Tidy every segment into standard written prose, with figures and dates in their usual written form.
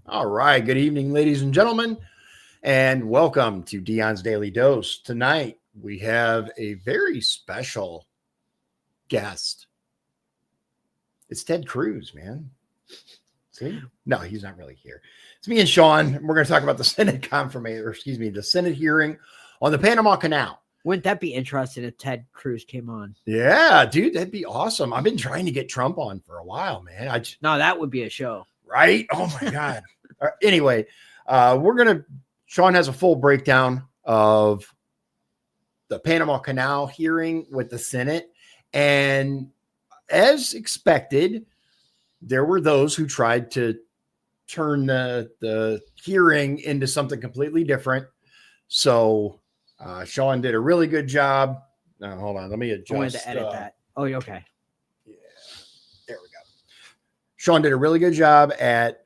All right. Good evening, ladies and gentlemen, and welcome to Dion's Daily Dose. Tonight, we have a very special guest. It's Ted Cruz, man. See? No, he's not really here. It's me and Shawn. We're going to talk about the Senate the Senate hearing on the Panama Canal. Wouldn't that be interesting if Ted Cruz came on? Yeah, dude, that'd be awesome. I've been trying to get Trump on for a while, man. No, that would be a show. Right? Oh, my God. Anyway, Shawn has a full breakdown of the Panama Canal hearing with the Senate. And as expected, there were those who tried to turn the hearing into something completely different. So Shawn did a really good job. Now, hold on. Let me adjust. I wanted to edit that. Oh, okay. Yeah. There we go. Shawn did a really good job at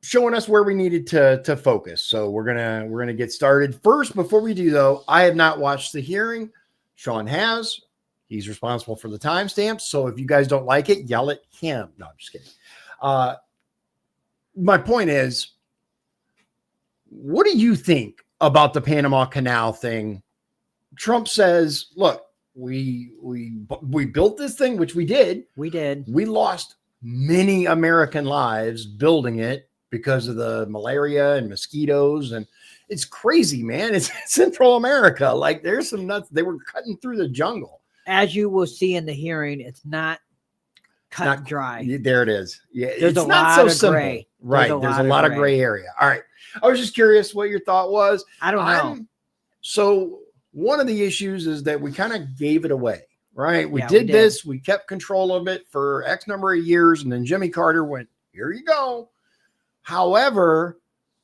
showing us where we needed to focus. So we're gonna get started. First, before we do though, I have not watched the hearing. Shawn has. He's responsible for the timestamps. So if you guys don't like it, yell at him. No, I'm just kidding. My point is, what do you think about the Panama Canal thing? Trump says, look, we built this thing, which we did. We did. We lost many American lives building it because of the malaria and mosquitoes. And it's crazy, man. It's Central America. Like there's some nuts. They were cutting through the jungle. As you will see in the hearing, it's not cut dry. There it is. Yeah, there's it's a not lot so of simple. gray. Right. There's a lot of gray area. All right. I was just curious what your thought was. I don't know. So one of the issues is that we kind of gave it away, right? We Yeah, did we did. this. We kept control of it for X number of years. And then Jimmy Carter went, here you go. However,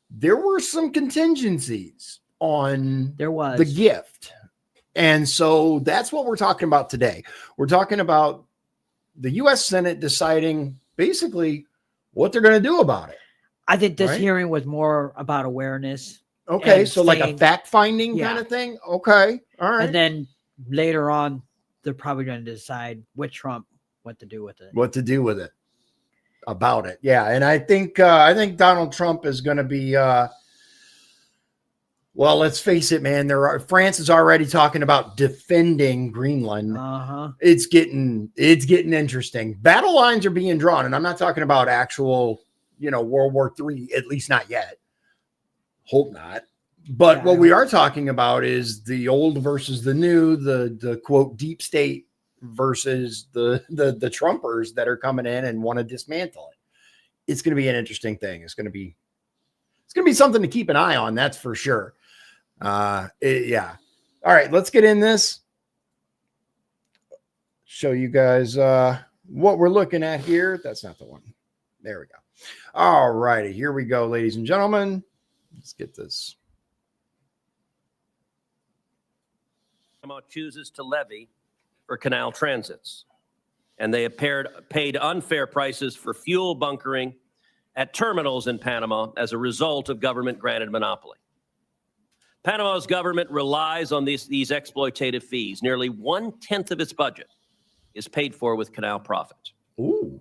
there were some contingencies on the gift. And so that's what we're talking about today. We're talking about the U.S. Senate deciding basically what they're going to do about it. I think this hearing was more about awareness. Okay, so like a fact-finding kind of thing? Okay, all right. And then later on, they're probably going to decide with Trump what to do with it. What to do with it. About it. Yeah, and I think Donald Trump is going to be well, let's face it, man. France is already talking about defending Greenland. It's getting interesting. Battle lines are being drawn, and I'm not talking about actual, World War III, at least not yet. Hope not. But what we are talking about is the old versus the new, the quote deep state versus the Trumpers that are coming in and want to dismantle it. It's going to be an interesting thing. It's going to be something to keep an eye on. That's for sure. Yeah. All right, let's get in this. Show you guys what we're looking at here. That's not the one. There we go. All righty, here we go, ladies and gentlemen. Let's get this. Panama chooses to levy for canal transits, and they have paid unfair prices for fuel bunkering at terminals in Panama as a result of government-granted monopoly. Panama's government relies on these exploitative fees. Nearly 1/10 of its budget is paid for with canal profit. Ooh.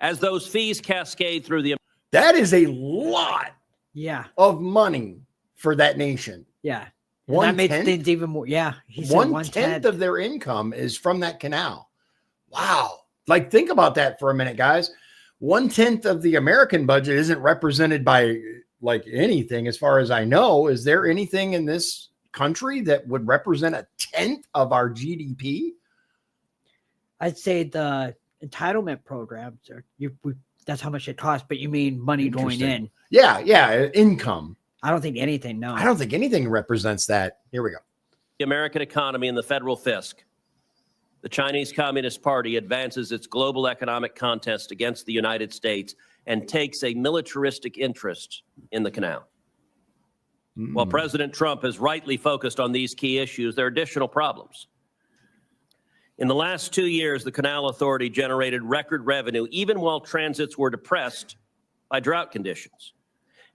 As those fees cascade through the... That is a lot of money for that nation. Yeah. That makes things even more. Yeah. He said 1/10 of their income is from that canal. Wow. Like, think about that for a minute, guys. 1/10 of the American budget isn't represented by like anything, as far as I know. Is there anything in this country that would represent 1/10 of our GDP? I'd say the entitlement programs that's how much it costs, but you mean money going in? Yeah, income. I don't think anything. No, I don't think anything represents that. Here we go. The American economy and the federal fisc. The Chinese Communist Party advances its global economic contest against the United States and takes a militaristic interest in the canal. While President Trump has rightly focused on these key issues, there are additional problems. In the last 2 years, the Canal Authority generated record revenue, even while transits were depressed by drought conditions.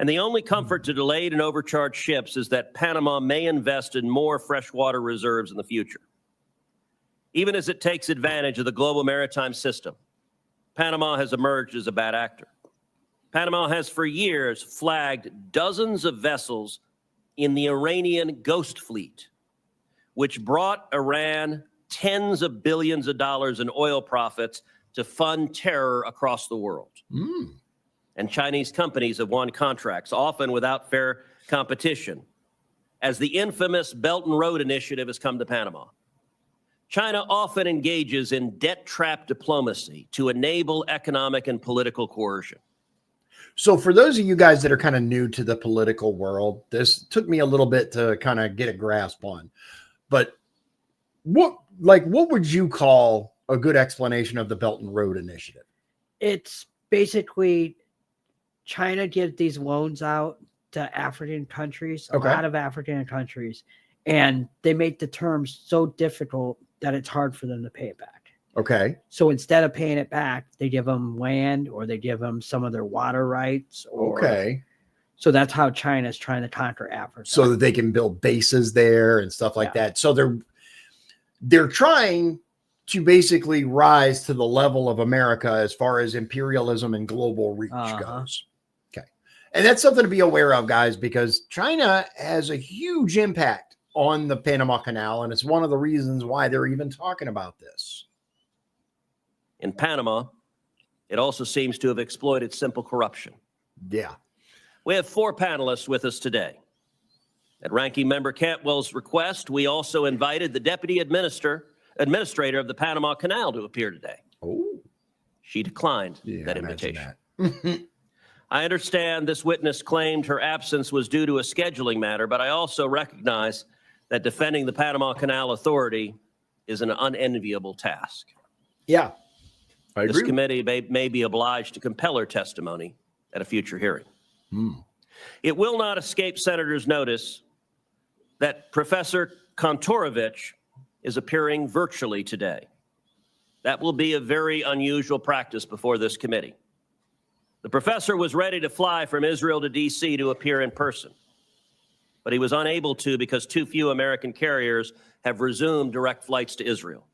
And the only comfort to delayed and overcharged ships is that Panama may invest in more freshwater reserves in the future. Even as it takes advantage of the global maritime system, Panama has emerged as a bad actor. Panama has for years flagged dozens of vessels in the Iranian Ghost Fleet, which brought Iran tens of billions of dollars in oil profits to fund terror across the world. And Chinese companies have won contracts, often without fair competition, as the infamous Belt and Road Initiative has come to Panama. China often engages in debt trap diplomacy to enable economic and political coercion. So for those of you guys that are kind of new to the political world, this took me a little bit to kind of get a grasp on. But what would you call a good explanation of the Belt and Road Initiative? It's basically China gives these loans out to African countries, a lot of African countries, and they make the terms so difficult that it's hard for them to pay it back. Okay. So instead of paying it back, they give them land, or they give them some of their water rights. So that's how China's trying to conquer Africa. So that they can build bases there and stuff like that. So they're trying to basically rise to the level of America as far as imperialism and global reach goes. Okay. And that's something to be aware of, guys, because China has a huge impact on the Panama Canal, and it's one of the reasons why they're even talking about this. In Panama, it also seems to have exploited simple corruption. Yeah. We have 4 panelists with us today. At Ranking Member Cantwell's request, we also invited the Deputy Administrator of the Panama Canal to appear today. Oh. She declined that invitation. I understand this witness claimed her absence was due to a scheduling matter, but I also recognize that defending the Panama Canal Authority is an unenviable task. Yeah, I agree. This committee may be obliged to compel her testimony at a future hearing. It will not escape senators' notice that Professor Kontorovich is appearing virtually today. That will be a very unusual practice before this committee. The professor was ready to fly from Israel to D.C. to appear in person, but he was unable to because too few American carriers have resumed direct flights to Israel.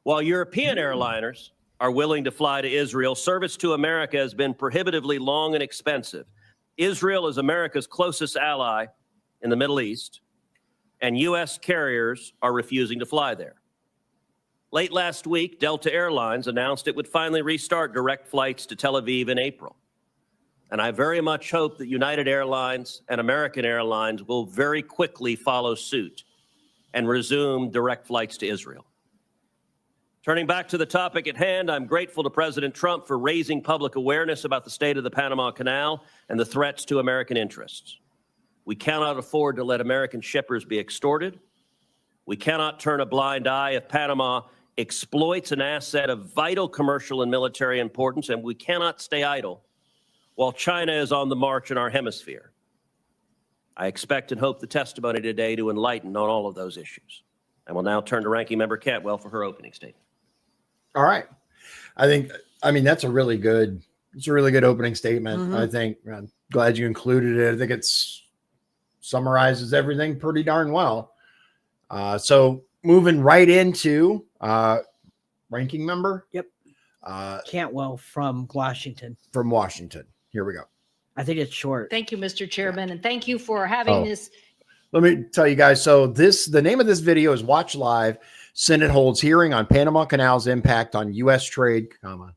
While European airliners are willing to fly to Israel, service to America has been prohibitively long and expensive. Israel is America's closest ally in the Middle East, and U.S. carriers are refusing to fly there. Late last week, Delta Airlines announced it would finally restart direct flights to Tel Aviv in April. And I very much hope that United Airlines and American Airlines will very quickly follow suit and resume direct flights to Israel. Turning back to the topic at hand, I'm grateful to President Trump for raising public awareness about the state of the Panama Canal and the threats to American interests. We cannot afford to let American shippers be extorted. We cannot turn a blind eye if Panama exploits an asset of vital commercial and military importance, and we cannot stay idle while China is on the march in our hemisphere. I expect and hope the testimony today to enlighten on all of those issues. I will now turn to Ranking Member Cantwell for her opening statement. All right. I mean, that's a really good opening statement. I think I'm glad you included it. I think it's summarizes everything pretty darn well. So moving right into Ranking Member. Yep. Cantwell from Washington. From Washington. Here we go. I think it's short. Thank you, Mr. Chairman, and thank you for having this. Let me tell you guys. So the name of this video is Watch Live. Senate holds hearing on Panama Canal's impact on U.S. trade,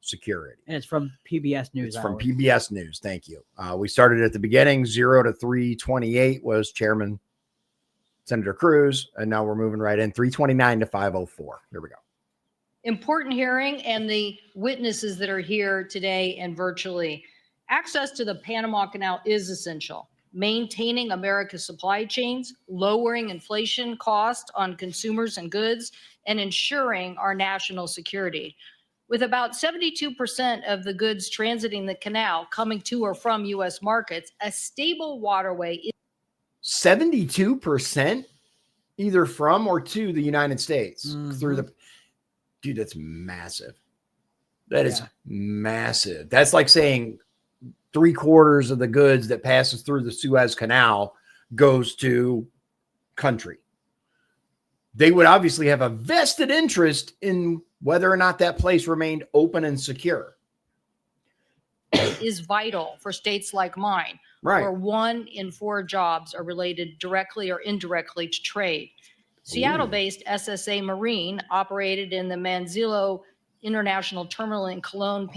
security. And it's from PBS News. It's from PBS News. Thank you. We started at the beginning. 0 to 328 was Chairman Senator Cruz, and now we're moving right in. 329 to 504. Here we go. Important hearing, and the witnesses that are here today and virtually. Access to the Panama Canal is essential. Maintaining America's supply chains, lowering inflation cost on consumers and goods, and ensuring our national security. With about 72% of the goods transiting the canal coming to or from U.S. markets, a stable waterway is 72% either from or to the United States through the dude. That's massive. That is massive. That's like saying 3/4 of the goods that passes through the Suez Canal goes to country. They would obviously have a vested interest in whether or not that place remained open and secure. it is vital for states like mine, Right. where 1 in 4 jobs are related directly or indirectly to trade. Seattle-based SSA Marine, operated in the Manzillo International Terminal in Cologne,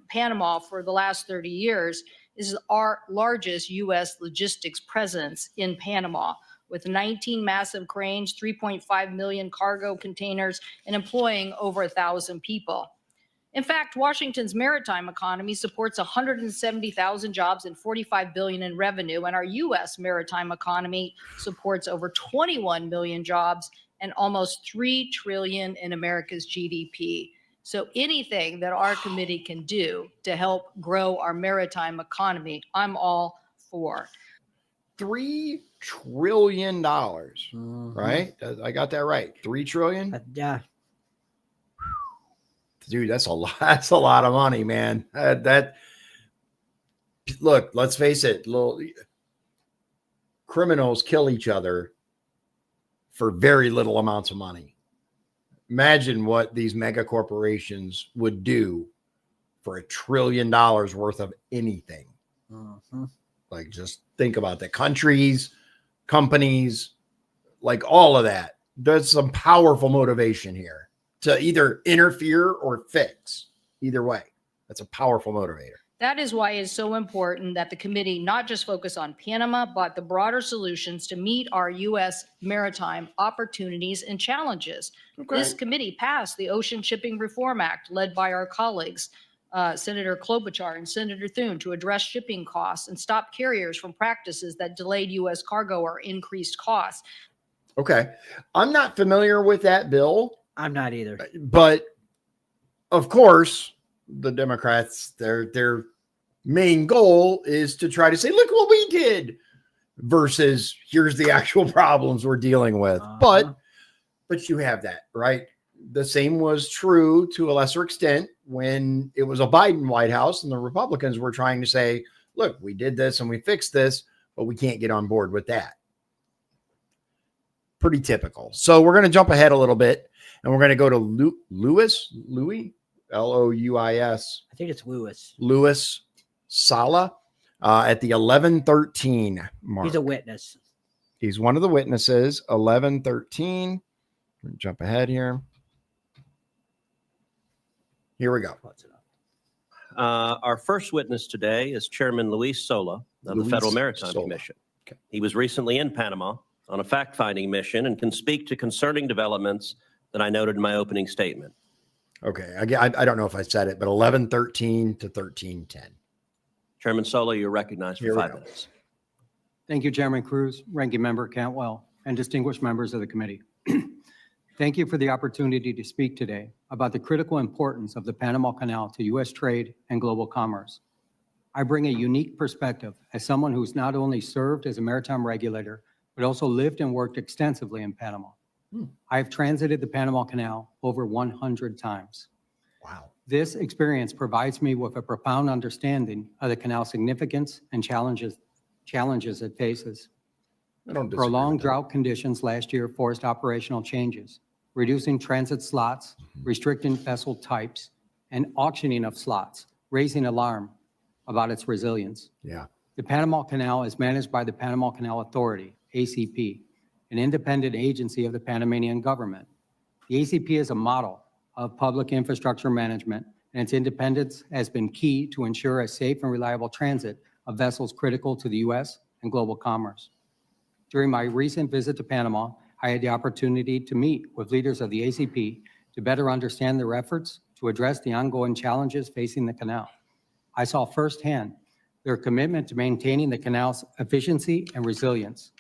Panama for the last 30 years, is our largest U.S. logistics presence in Panama, with 19 massive cranes, 3.5 million cargo containers, and employing over 1,000 people. In fact, Washington's maritime economy supports 170,000 jobs and $45 billion in revenue, and our U.S. maritime economy supports over 21 million jobs and almost $3 trillion in America's GDP. So anything that our committee can do to help grow our maritime economy, I'm all for. $3 trillion, right? I got that right. 3 trillion. Yeah. Dude, that's a lot. That's a lot of money, man. Look, let's face it. Criminals kill each other for very little amounts of money. Imagine what these mega corporations would do for $1 trillion worth of anything. Like, just think about the countries, companies, like all of that. There's some powerful motivation here to either interfere or fix. Either way, that's a powerful motivator. That is why it's so important that the committee not just focus on Panama, but the broader solutions to meet our U.S. maritime opportunities and challenges. Okay. This committee passed the Ocean Shipping Reform Act, led by our colleagues, Senator Klobuchar and Senator Thune, to address shipping costs and stop carriers from practices that delayed U.S. cargo or increased costs. Okay. I'm not familiar with that bill. I'm not either. But of course, the Democrats, their main goal is to try to say, look what we did, versus here's the actual problems we're dealing with. But you have that, right? The same was true to a lesser extent when it was a Biden White House and the Republicans were trying to say, look, we did this and we fixed this, but we can't get on board with that. Pretty typical. So we're going to jump ahead a little bit and we're going to go to Louis, L-O-U-I-S. I think it's Louis. Louis Sala at the 11:13 mark. He's a witness. He's one of the witnesses. 11:13. Jump ahead here. Here we go. Our first witness today is Chairman Luis Sola of the Federal Maritime Commission. Okay. He was recently in Panama on a fact-finding mission and can speak to concerning developments that I noted in my opening statement. Okay. I don't know if I said it, but 11:13 to 13:10. Chairman Sola, you're recognized for 5 minutes. Thank you, Chairman Cruz, Ranking Member Cantwell, and distinguished members of the committee. Thank you for the opportunity to speak today about the critical importance of the Panama Canal to U.S. trade and global commerce. I bring a unique perspective as someone who's not only served as a maritime regulator, but also lived and worked extensively in Panama. I have transited the Panama Canal over 100 times. Wow. This experience provides me with a profound understanding of the canal's significance and challenges it faces. Prolonged drought conditions last year forced operational changes, reducing transit slots, restricting vessel types, and auctioning of slots, raising alarm about its resilience. Yeah. The Panama Canal is managed by the Panama Canal Authority, ACP, an independent agency of the Panamanian government. The ACP is a model of public infrastructure management, and its independence has been key to ensure a safe and reliable transit of vessels critical to the U.S. and global commerce. During my recent visit to Panama, I had the opportunity to meet with leaders of the ACP to better understand their efforts to address the ongoing challenges facing the canal. I saw firsthand their commitment to maintaining the canal's efficiency and resilience.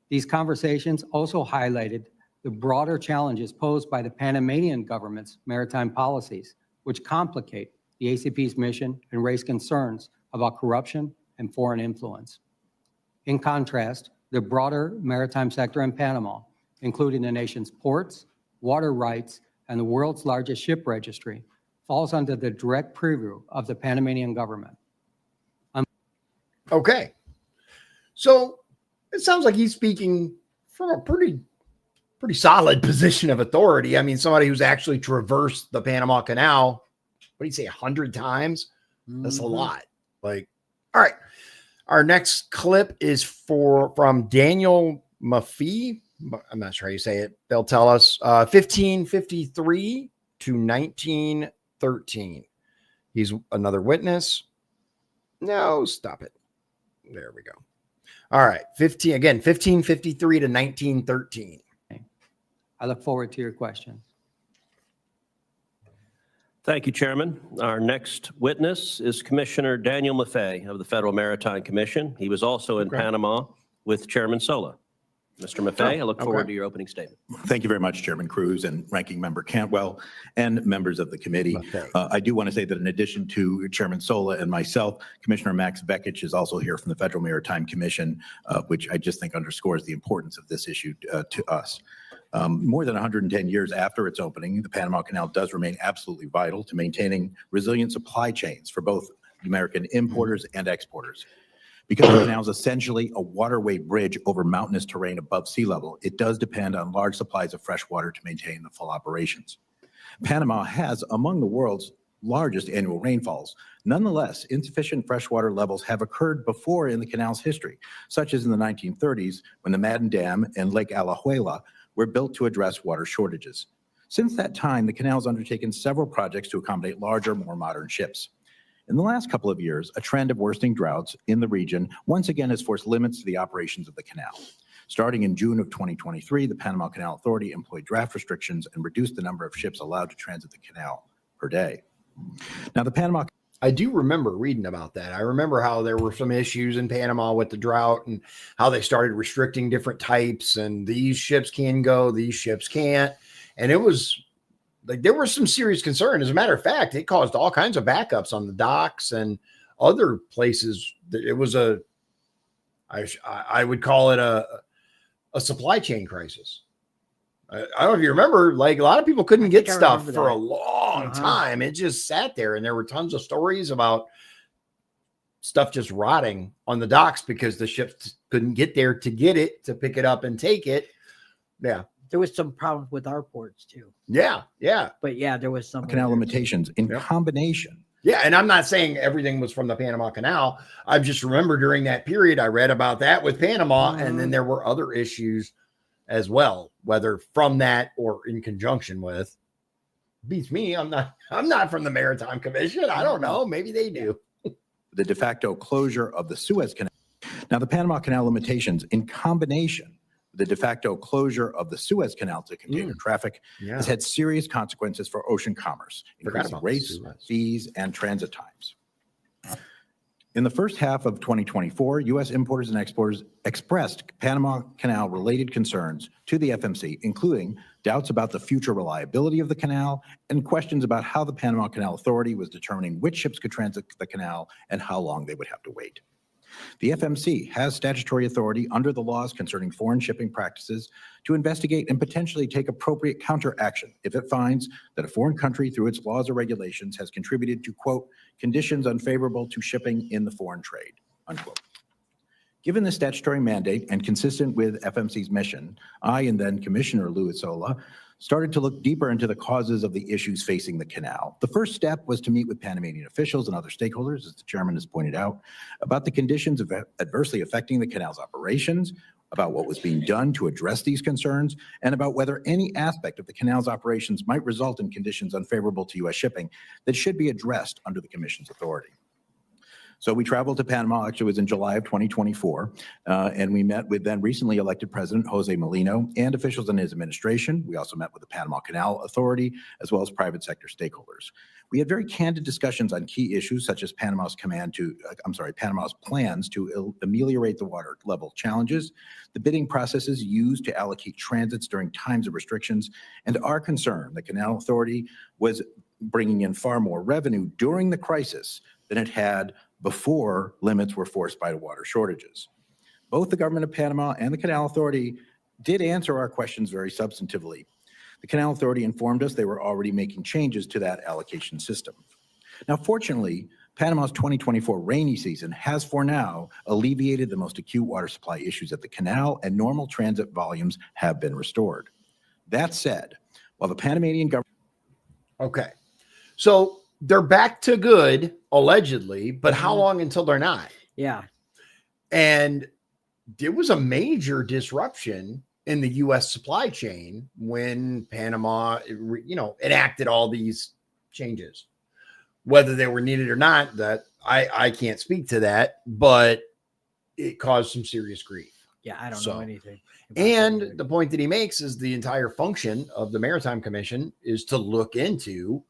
These conversations also highlighted the broader challenges posed by the Panamanian government's maritime policies, which complicate the ACP's mission and raise concerns about corruption and foreign influence. In contrast, the broader maritime sector in Panama, including the nation's ports, water rights, and the world's largest ship registry, falls under the direct purview of the Panamanian government. Okay. So it sounds like he's speaking from a pretty solid position of authority. I mean, somebody who's actually traversed the Panama Canal, what do you say, 100 times? That's a lot. Like, all right. Our next clip is from Daniel Maffei. I'm not sure how you say it. They'll tell us 1553 to 1913. He's another witness. No, stop it. There we go. All right. 1553 to 1913. I look forward to your questions. Thank you, Chairman. Our next witness is Commissioner Daniel Maffei of the Federal Maritime Commission. He was also in Panama with Chairman Sola. Mr. Maffei, I look forward to your opening statement. Thank you very much, Chairman Cruz and Ranking Member Cantwell and members of the committee. I do want to say that in addition to Chairman Sola and myself, Commissioner Max Vekich is also here from the Federal Maritime Commission, which I just think underscores the importance of this issue to us. More than 110 years after its opening, the Panama Canal does remain absolutely vital to maintaining resilient supply chains for both American importers and exporters. Because the canal is essentially a waterway bridge over mountainous terrain above sea level, it does depend on large supplies of fresh water to maintain the full operations. Panama has among the world's largest annual rainfalls. Nonetheless, insufficient freshwater levels have occurred before in the canal's history, such as in the 1930s when the Madden Dam and Lake Alajuela were built to address water shortages. Since that time, the canal has undertaken several projects to accommodate larger, more modern ships. In the last couple of years, a trend of worsening droughts in the region once again has forced limits to the operations of the canal. Starting in June of 2023, the Panama Canal Authority employed draft restrictions and reduced the number of ships allowed to transit the canal per day. Now, the Panama I do remember reading about that. I remember how there were some issues in Panama with the drought and how they started restricting different types, and these ships can go, these ships can't. And it was like there was some serious concern. As a matter of fact, it caused all kinds of backups on the docks and other places. It was I would call it a supply chain crisis. I don't know if you remember, like a lot of people couldn't get stuff for a long time. It just sat there, and there were tons of stories about stuff just rotting on the docks because the ships couldn't get there to get it, to pick it up and take it. Yeah. There was some problems with our ports too. Yeah. Yeah. But yeah, there was some canal limitations in combination. Yeah. And I'm not saying everything was from the Panama Canal. I just remember during that period, I read about that with Panama, and then there were other issues as well, whether from that or in conjunction with. Beats me. I'm not from the Maritime Commission. I don't know. Maybe they do. The de facto closure of the Suez Canal. Now, the Panama Canal limitations in combination, the de facto closure of the Suez Canal to container traffic has had serious consequences for ocean commerce, increasing rates, fees, and transit times. In the first half of 2024, U.S. importers and exporters expressed Panama Canal-related concerns to the FMC, including doubts about the future reliability of the canal and questions about how the Panama Canal Authority was determining which ships could transit the canal and how long they would have to wait. The FMC has statutory authority under the laws concerning foreign shipping practices to investigate and potentially take appropriate counteraction if it finds that a foreign country, through its laws or regulations, has contributed to, quote, conditions unfavorable to shipping in the foreign trade, unquote. Given the statutory mandate and consistent with FMC's mission, I and then Commissioner Louis Sola started to look deeper into the causes of the issues facing the canal. The first step was to meet with Panamanian officials and other stakeholders, as the chairman has pointed out, about the conditions adversely affecting the canal's operations, about what was being done to address these concerns, and about whether any aspect of the canal's operations might result in conditions unfavorable to U.S. shipping that should be addressed under the Commission's authority. So we traveled to Panama, actually it was in July of 2024, and we met with then recently elected President Jose Molino and officials in his administration. We also met with the Panama Canal Authority, as well as private sector stakeholders. We had very candid discussions on key issues such as Panama's plans to ameliorate the water level challenges, the bidding processes used to allocate transits during times of restrictions, and our concern the Canal Authority was bringing in far more revenue during the crisis than it had before limits were forced by the water shortages. Both the government of Panama and the Canal Authority did answer our questions very substantively. The Canal Authority informed us they were already making changes to that allocation system. Now, fortunately, Panama's 2024 rainy season has for now alleviated the most acute water supply issues at the canal, and normal transit volumes have been restored. That said, while the Panamanian government... Okay. So they're back to good, allegedly, but how long until they're not? Yeah. And there was a major disruption in the U.S. supply chain when Panama, enacted all these changes. Whether they were needed or not, that I can't speak to that, but it caused some serious grief. Yeah, I don't know anything. And the point that he makes is the entire function of the Maritime Commission is to look into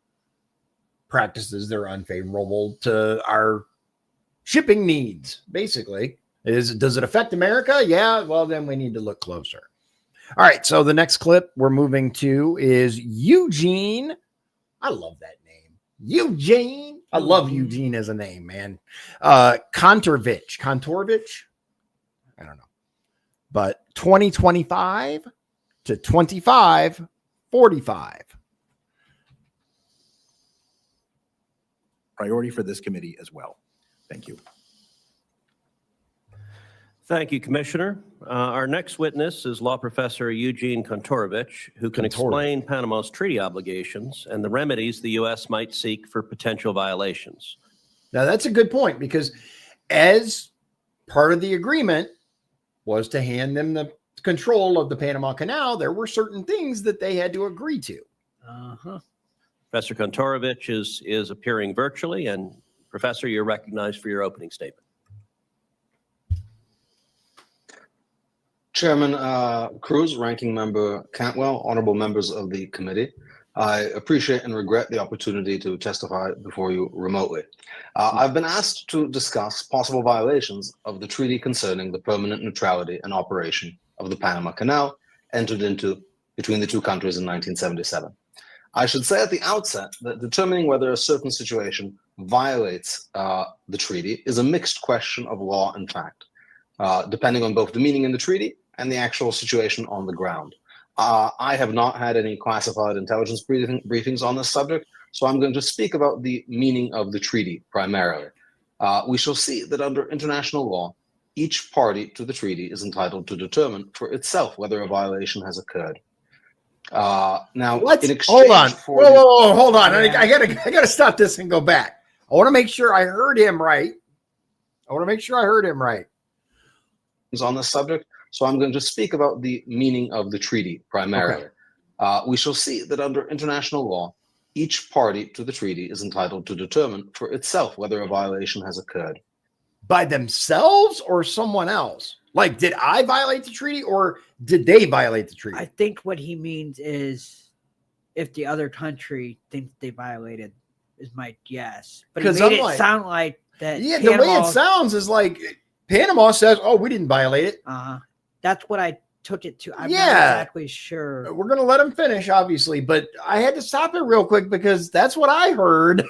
practices that are unfavorable to our shipping needs, basically. Does it affect America? Yeah, well, then we need to look closer. All right, so the next clip we're moving to is Eugene. I love that name. Eugene. I love Eugene as a name, man. Kontorovich. I don't know. But 2025 to 2545. Priority for this committee as well. Thank you. Thank you, Commissioner. Our next witness is law professor Eugene Kontorovich, who can explain Panama's treaty obligations and the remedies the U.S. might seek for potential violations. Now, that's a good point, because as part of the agreement was to hand them the control of the Panama Canal, there were certain things that they had to agree to. Professor Kontorovich is appearing virtually, and Professor, you're recognized for your opening statement. Chairman Cruz, Ranking Member Cantwell, honorable members of the committee, I appreciate and regret the opportunity to testify before you remotely. I've been asked to discuss possible violations of the treaty concerning the permanent neutrality and operation of the Panama Canal entered into between the two countries in 1977. I should say at the outset that determining whether a certain situation violates the treaty is a mixed question of law and fact, depending on both the meaning in the treaty and the actual situation on the ground. I have not had any classified intelligence briefings on this subject, so I'm going to speak about the meaning of the treaty primarily. We shall see that under international law, each party to the treaty is entitled to determine for itself whether a violation has occurred. Now, in exchange hold on. for Whoa, hold on. Yeah. I gotta stop this and go back. I want to make sure I heard him right. On this subject, so I'm going to speak about the meaning of the treaty primarily. Okay. We shall see that under international law, each party to the treaty is entitled to determine for itself whether a violation has occurred. By themselves or someone else? Like, did I violate the treaty or did they violate the treaty? I think what he means is if the other country thinks they violated is my guess. But he made it sound like that. Yeah, Panama, the way it sounds is like Panama says, oh, we didn't violate it. That's what I took it to. I'm not exactly sure. We're going to let him finish, obviously, but I had to stop it real quick because that's what I heard.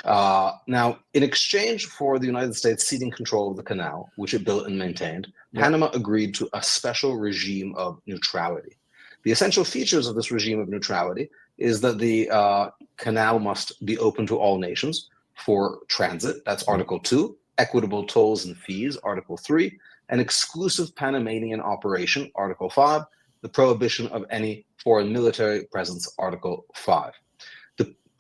Now, in exchange for the United States ceding control of the canal, which it built and maintained, Panama agreed to a special regime of neutrality. The essential features of this regime of neutrality is that the canal must be open to all nations for transit. That's Article 2. Equitable tolls and fees, Article 3. An exclusive Panamanian operation, Article 5. The prohibition of any foreign military presence, Article 5.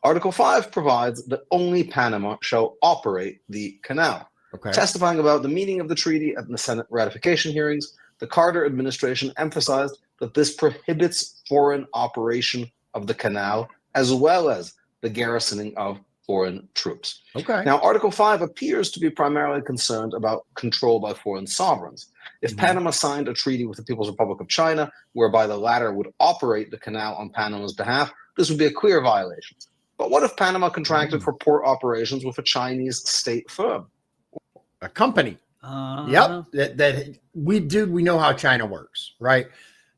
Article 5 provides that only Panama shall operate the canal. Testifying about the meaning of the treaty at the Senate ratification hearings, the Carter administration emphasized that this prohibits foreign operation of the canal as well as the garrisoning of foreign troops. Now, Article 5 appears to be primarily concerned about control by foreign sovereigns. If Panama signed a treaty with the People's Republic of China, whereby the latter would operate the canal on Panama's behalf, this would be a clear violation. But what if Panama contracted for port operations with a Chinese state firm? A company. Yep. That we know how China works, right?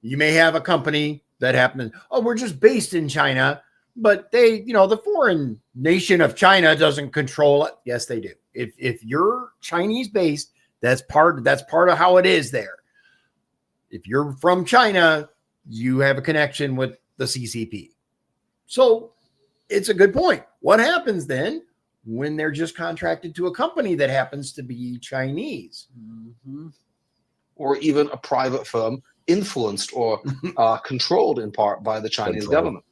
You may have a company that happens, we're just based in China, but they, the foreign nation of China doesn't control it. Yes, they do. If you're Chinese based, that's part of how it is there. If you're from China, you have a connection with the CCP. So it's a good point. What happens then when they're just contracted to a company that happens to be Chinese? Or even a private firm influenced or controlled in part by the Chinese government.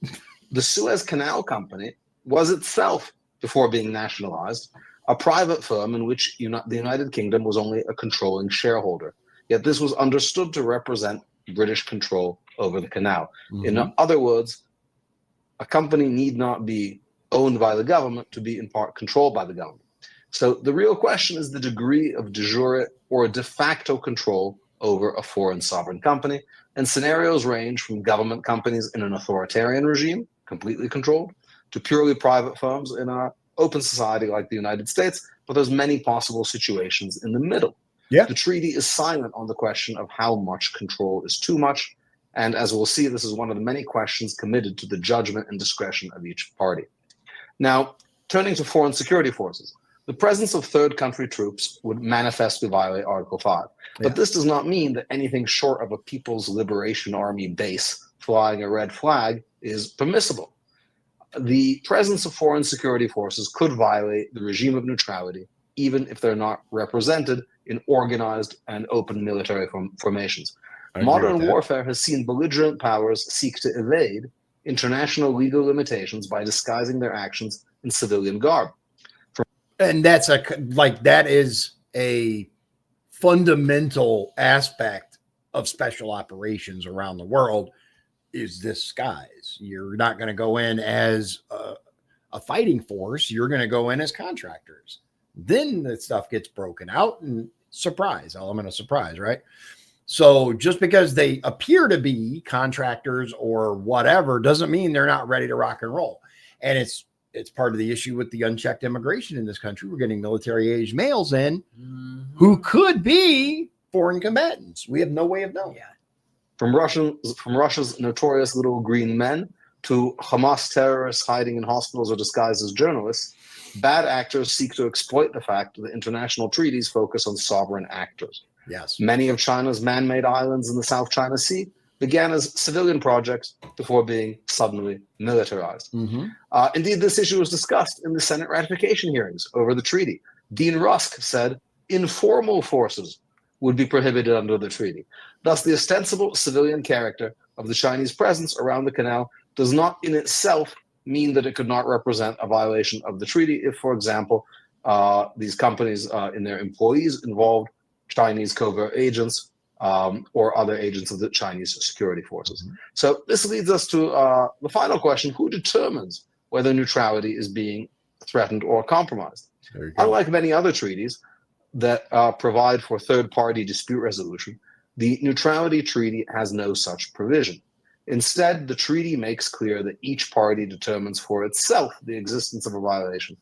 The Suez Canal Company was itself, before being nationalized, a private firm in which the United Kingdom was only a controlling shareholder. Yet this was understood to represent British control over the canal. In other words, a company need not be owned by the government to be in part controlled by the government. So the real question is the degree of de jure or de facto control over a foreign sovereign company. And scenarios range from government companies in an authoritarian regime, completely controlled, to purely private firms in an open society like the United States, but there's many possible situations in the middle. Yeah. The treaty is silent on the question of how much control is too much. And as we'll see, this is one of the many questions committed to the judgment and discretion of each party. Now, turning to foreign security forces, the presence of third country troops would manifestly violate Article 5. But this does not mean that anything short of a People's Liberation Army base flying a red flag is permissible. The presence of foreign security forces could violate the regime of neutrality, even if they're not represented in organized and open military formations. Modern warfare has seen belligerent powers seek to evade international legal limitations by disguising their actions in civilian garb. And that is a fundamental aspect of special operations around the world, is disguise. You're not going to go in as a fighting force. You're going to go in as contractors. Then the stuff gets broken out and element of surprise, right? So just because they appear to be contractors or whatever doesn't mean they're not ready to rock and roll. And it's part of the issue with the unchecked immigration in this country. We're getting military-aged males in who could be foreign combatants. We have no way of knowing. Yeah. From Russia's notorious little green men to Hamas terrorists hiding in hospitals or disguised as journalists, bad actors seek to exploit the fact that international treaties focus on sovereign actors. Yes. Many of China's man-made islands in the South China Sea began as civilian projects before being suddenly militarized. Indeed, this issue was discussed in the Senate ratification hearings over the treaty. Dean Rusk said informal forces would be prohibited under the treaty. Thus, the ostensible civilian character of the Chinese presence around the canal does not in itself mean that it could not represent a violation of the treaty if, for example, these companies and their employees involved Chinese covert agents or other agents of the Chinese security forces. So this leads us to the final question: who determines whether neutrality is being threatened or compromised? Unlike many other treaties that provide for third-party dispute resolution, the neutrality treaty has no such provision. Instead, the treaty makes clear that each party determines for itself the existence of a violation.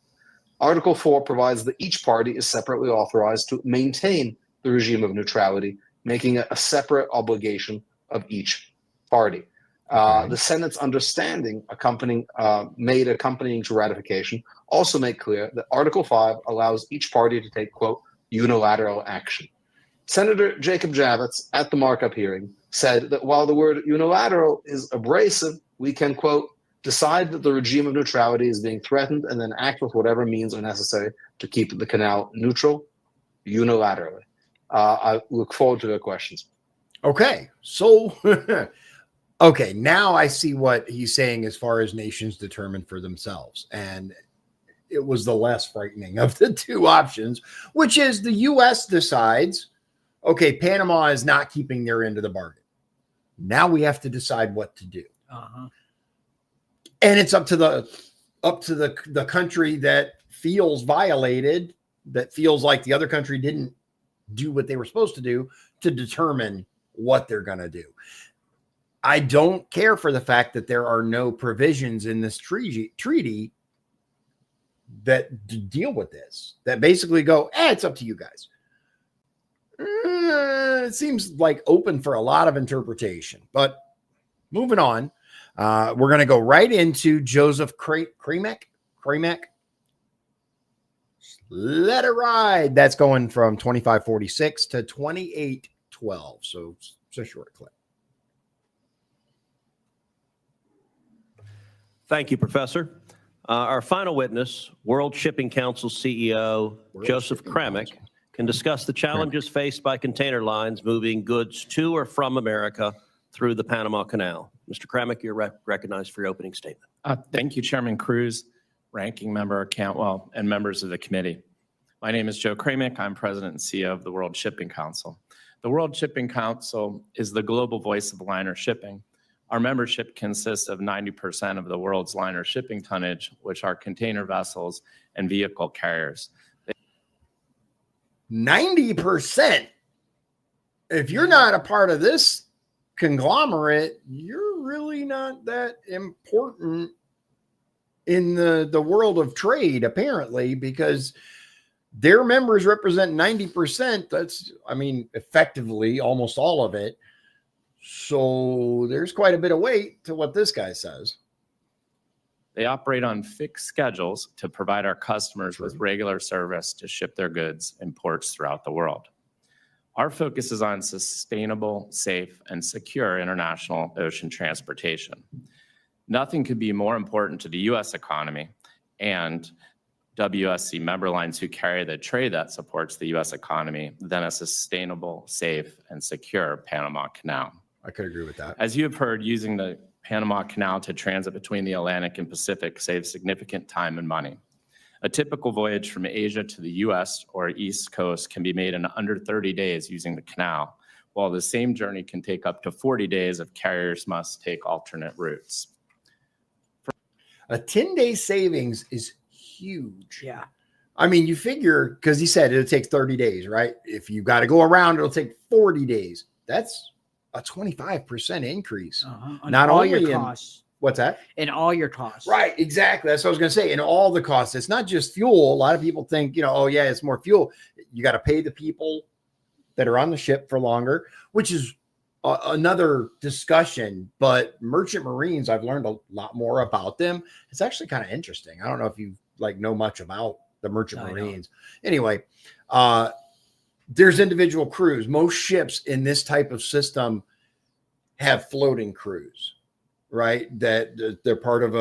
Article 4 provides that each party is separately authorized to maintain the regime of neutrality, making it a separate obligation of each party. The Senate's understanding accompanying to ratification also make clear that Article 5 allows each party to take, quote, unilateral action. Senator Jacob Javits at the markup hearing said that while the word unilateral is abrasive, we can, quote, decide that the regime of neutrality is being threatened and then act with whatever means are necessary to keep the canal neutral unilaterally. I look forward to their questions. Okay. So, okay, now I see what he's saying as far as nations determine for themselves. And it was the less frightening of the two options, which is the U.S. decides, okay, Panama is not keeping their end of the bargain. Now we have to decide what to do. And it's up to the country that feels violated, that feels like the other country didn't do what they were supposed to do, to determine what they're going to do. I don't care for the fact that there are no provisions in this treaty that deal with this, that basically go, it's up to you guys. It seems like open for a lot of interpretation, but moving on, we're going to go right into Joseph Kremek. Let it ride. That's going from 2546 to 2812. So it's a short clip. Thank you, Professor. Our final witness, World Shipping Council CEO Joseph Kremek, can discuss the challenges faced by container lines moving goods to or from America through the Panama Canal. Mr. Kremek, you're recognized for your opening statement. Thank you, Chairman Cruz. Ranking Member Cantwell, and members of the committee. My name is Joe Kramick. I'm President and CEO of the World Shipping Council. The World Shipping Council is the global voice of liner shipping. Our membership consists of 90% of the world's liner shipping tonnage, which are container vessels and vehicle carriers. 90%. If you're not a part of this conglomerate, you're really not that important in the world of trade, apparently, because their members represent 90%. That's, I mean, effectively almost all of it. So there's quite a bit of weight to what this guy says. They operate on fixed schedules to provide our customers with regular service to ship their goods in ports throughout the world. Our focus is on sustainable, safe, and secure international ocean transportation. Nothing could be more important to the U.S. economy and WSC member lines who carry the trade that supports the U.S. economy than a sustainable, safe, and secure Panama Canal. I could agree with that. As you have heard, using the Panama Canal to transit between the Atlantic and Pacific saves significant time and money. A typical voyage from Asia to the U.S. or East Coast can be made in under 30 days using the canal, while the same journey can take up to 40 days if carriers must take alternate routes. A 10-day savings is huge. Yeah. I mean, you figure, because he said it'll take 30 days, right? If you got to go around, it'll take 40 days. That's a 25% increase. Not all only your in costs. What's that? And all your costs. Right, exactly. That's what I was going to say. And all the costs. It's not just fuel. A lot of people think, oh yeah, it's more fuel. You got to pay the people that are on the ship for longer, which is another discussion. But merchant marines, I've learned a lot more about them. It's actually kind of interesting. I don't know if you know much about the merchant marines. Anyway, there's individual crews. Most ships in this type of system have floating crews. Right, that they're part of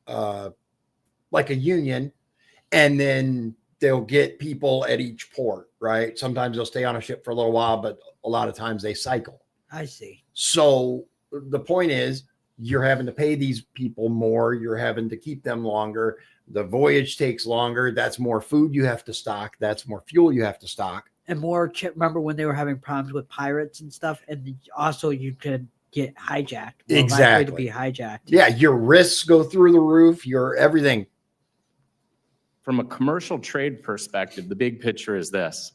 a like a union, and then they'll get people at each port. Right, sometimes they'll stay on a ship for a little while, but a lot of times they cycle. I see. So the point is, you're having to pay these people more. You're having to keep them longer. The voyage takes longer. That's more food you have to stock. That's more fuel you have to stock. And more. Remember when they were having problems with pirates and stuff, and also you could get hijacked. Exactly. To be hijacked. Yeah, your risks go through the roof. Your everything. From a commercial trade perspective, the big picture is this.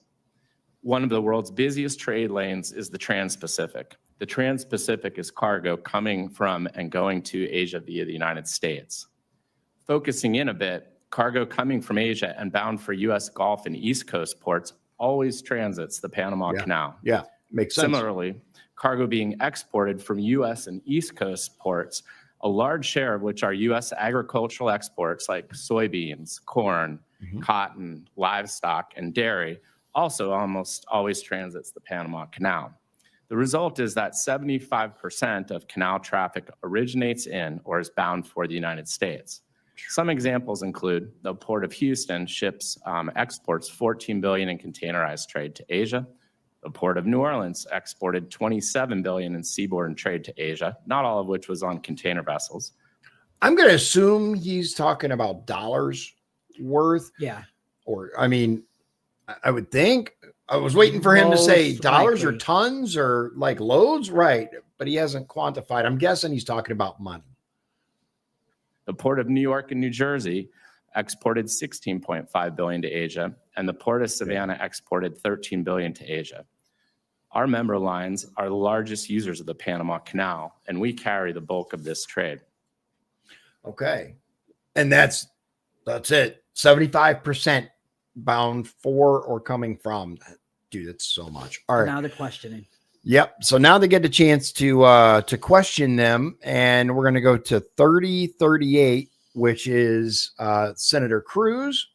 One of the world's busiest trade lanes is the Trans-Pacific. The Trans-Pacific is cargo coming from and going to Asia via the United States. Focusing in a bit, cargo coming from Asia and bound for U.S. Gulf and East Coast ports always transits the Panama Canal. Yeah, makes sense. Similarly, cargo being exported from U.S. and East Coast ports, a large share of which are U.S. agricultural exports like soybeans, corn, cotton, livestock, and dairy, also almost always transits the Panama Canal. The result is that 75% of canal traffic originates in or is bound for the United States. Some examples include the Port of Houston exports $14 billion in containerized trade to Asia. The Port of New Orleans exported $27 billion in seaborne trade to Asia, not all of which was on container vessels. I'm going to assume he's talking about dollars worth. Yeah. Or, I mean, I would think. I was waiting for him to say dollars or tons or like loads. Right. But he hasn't quantified. I'm guessing he's talking about money. The Port of New York and New Jersey exported $16.5 billion to Asia, and the Port of Savannah exported $13 billion to Asia. Our member lines are the largest users of the Panama Canal, and we carry the bulk of this trade. Okay. And that's it. 75% bound for or coming from. Dude, that's so much. All right. Now the questioning. Yep. So now they get a chance to question them, and we're going to go to 3038, which is Senator Cruz.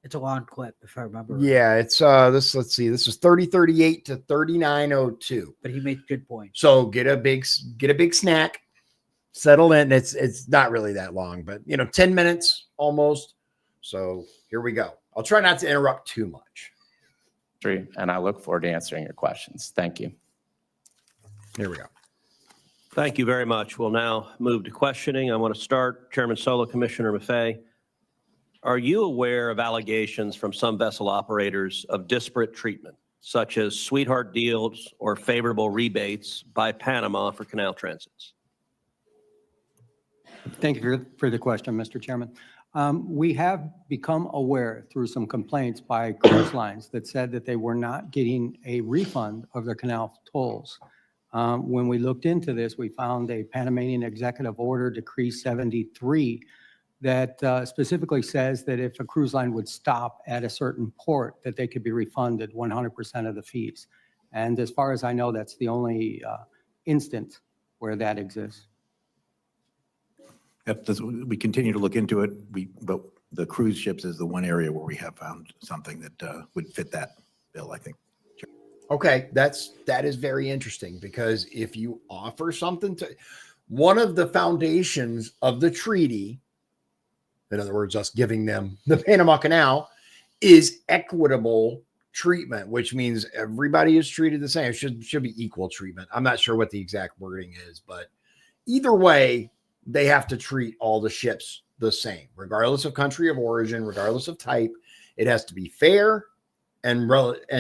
It's a long clip, if I remember. Yeah, it's this. Let's see. This is 3038 to 3902. But he made good points. So get a big snack, settle in. It's not really that long, but 10 minutes almost. So here we go. I'll try not to interrupt too much. And I look forward to answering your questions. Thank you. Here we go. Thank you very much. We'll now move to questioning. I want to start, Chairman Solo, Commissioner Maffei. Are you aware of allegations from some vessel operators of disparate treatment, such as sweetheart deals or favorable rebates by Panama for canal transits? Thank you for the question, Mr. Chairman. We have become aware through some complaints by cruise lines that said that they were not getting a refund of their canal tolls. When we looked into this, we found a Panamanian Executive Order Decree 73 that specifically says that if a cruise line would stop at a certain port, that they could be refunded 100% of the fees. And as far as I know, that's the only instance where that exists. Yep, we continue to look into it. But the cruise ships is the one area where we have found something that would fit that bill, I think. Okay, that is very interesting, because if you offer something to one of the foundations of the treaty, in other words, us giving them the Panama Canal, is equitable treatment, which means everybody is treated the same. It should be equal treatment. I'm not sure what the exact wording is, but either way, they have to treat all the ships the same, regardless of country of origin, regardless of type. It has to be fair and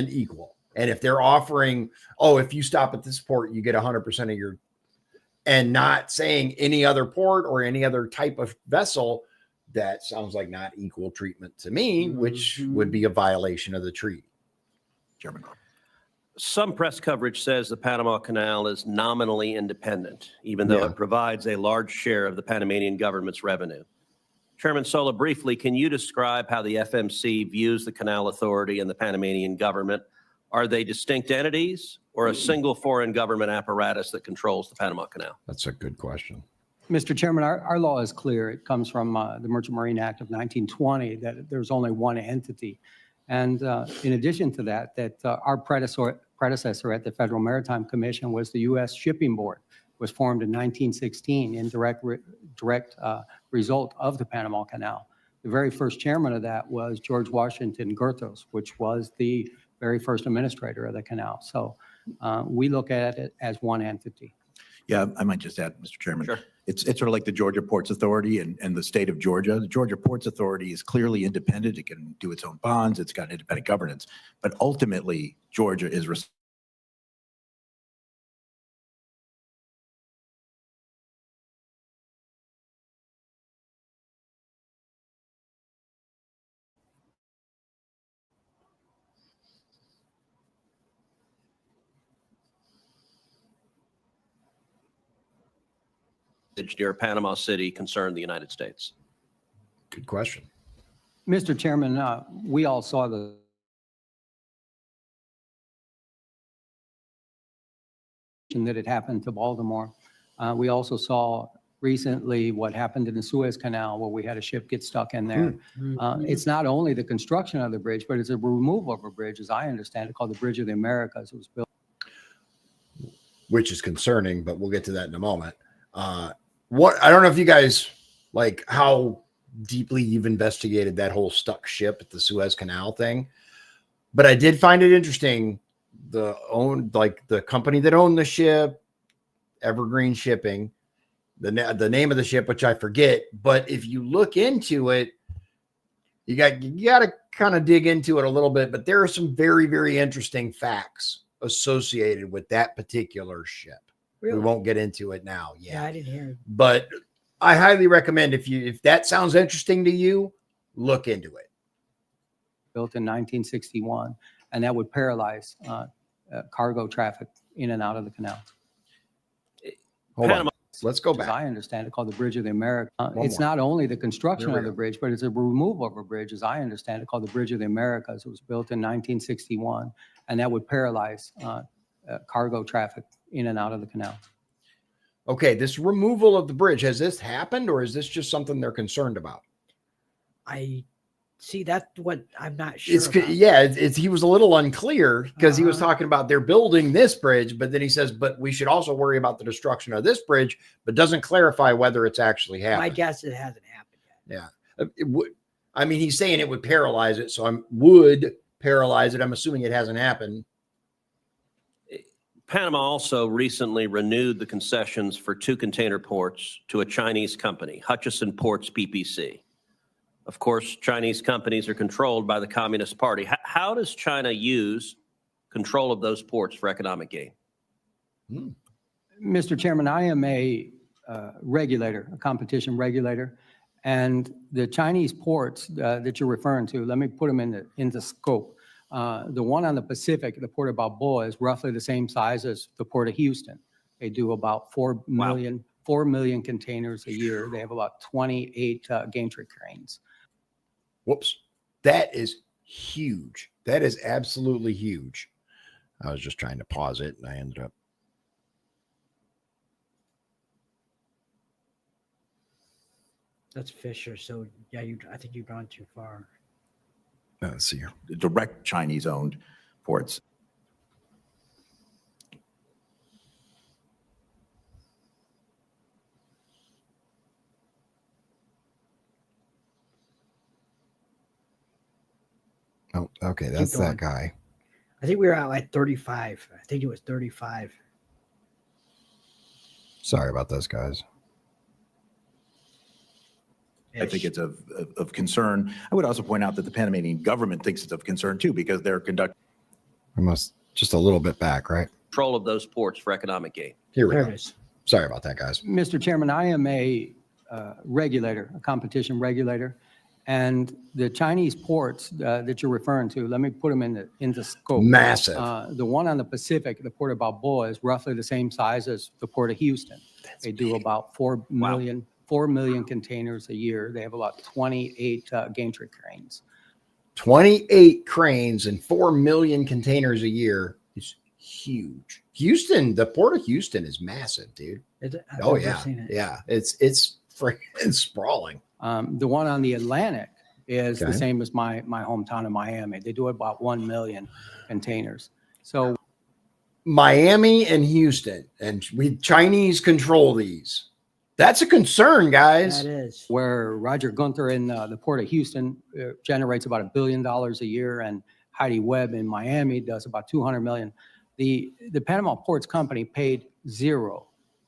equal. And if they're offering, oh, if you stop at this port, you get 100% of your, and not saying any other port or any other type of vessel, that sounds like not equal treatment to me, which would be a violation of the treaty. Chairman. Some press coverage says the Panama Canal is nominally independent, even though it provides a large share of the Panamanian government's revenue. Chairman Sola, briefly, can you describe how the FMC views the Canal Authority and the Panamanian government? Are they distinct entities or a single foreign government apparatus that controls the Panama Canal? That's a good question. Mr. Chairman, our law is clear. It comes from the Merchant Marine Act of 1920 that there's only one entity. And in addition to that, our predecessor at the Federal Maritime Commission was the U.S. Shipping Board, was formed in 1916 in direct result of the Panama Canal. The very first chairman of that was George Washington Goethals, which was the very first administrator of the canal. So we look at it as one entity. Yeah, I might just add, Mr. Chairman. Sure. It's sort of like the Georgia Ports Authority and the state of Georgia. The Georgia Ports Authority is clearly independent. It can do its own bonds. It's got independent governance. But ultimately, Georgia is responsible. Near Panama City concern the United States? Good question. Mr. Chairman, we all saw that it happened to Baltimore. We also saw recently what happened in the Suez Canal, where we had a ship get stuck in there. It's not only the construction of the bridge, but it's a removal of a bridge, as I understand it, called the Bridge of the Americas. It was built, which is concerning, but we'll get to that in a moment. I don't know if you guys like how deeply you've investigated that whole stuck ship at the Suez Canal thing, but I did find it interesting. The company that owned the ship, Evergreen Shipping, the name of the ship, which I forget, but if you look into it, you got to kind of dig into it a little bit, but there are some very, very interesting facts associated with that particular ship. Really? We won't get into it now. Yeah, I didn't hear it. But I highly recommend if that sounds interesting to you, look into it. Built in 1961, and that would paralyze cargo traffic in and out of the canal. Hold on. Let's go back. As I understand it, called the Bridge of the Americas. It's not only the construction of the bridge, but it's a removal of a bridge, as I understand it, called the Bridge of the Americas. It was built in 1961, and that would paralyze cargo traffic in and out of the canal. Okay, this removal of the bridge, has this happened, or is this just something they're concerned about? I see, that's what I'm not sure about. He was a little unclear because he was talking about they're building this bridge, but then he says, but we should also worry about the destruction of this bridge, but doesn't clarify whether it's actually happened. My guess it hasn't happened yet. Yeah. It would, I mean, he's saying it would paralyze it, so would paralyze it. I'm assuming it hasn't happened. Panama also recently renewed the concessions for 2 container ports to a Chinese company, Hutchison Ports PPC. Of course, Chinese companies are controlled by the Communist Party. How does China use control of those ports for economic gain? Mr. Chairman, I am a regulator, a competition regulator, and the Chinese ports that you're referring to, let me put them in the scope. The one on the Pacific, the Port of Balboa, is roughly the same size as the Port of Houston. They do about 4 million containers a year. They have about 28 gantry cranes. Whoops. That is huge. That is absolutely huge. I was just trying to pause it and I ended up. That's Fisher. So yeah, I think you've gone too far. Let's see here. Direct Chinese-owned ports. Oh, okay. That's that guy. I think we were out at 35. I think it was 35. Sorry about this, guys. I think it's of concern. I would also point out that the Panamanian government thinks it's of concern too, because they're conducting. I must just a little bit back, right? Control of those ports for economic gain. Here we There go. it is. Sorry about that, guys. Mr. Chairman, I am a regulator, a competition regulator, and the Chinese ports that you're referring to, let me put them in the scope. Massive. The one on the Pacific, the Port of Balboa, is roughly the same size as the Port of Houston. They do about 4 million containers a year. They have about 28 gantry cranes. 28 cranes and 4 million containers a year is huge. Houston, the Port of Houston is massive, dude. I've Oh never yeah. seen it. Yeah. It's freaking sprawling. The one on the Atlantic is Okay. the same as my hometown of Miami. They do about 1 million containers. So Miami and Houston, and Chinese control these. That's a concern, guys. That is. where Roger Gunther in the Port of Houston generates about $1 billion a year, and Heidi Webb in Miami does about 200 million. The Panama Ports Company paid zero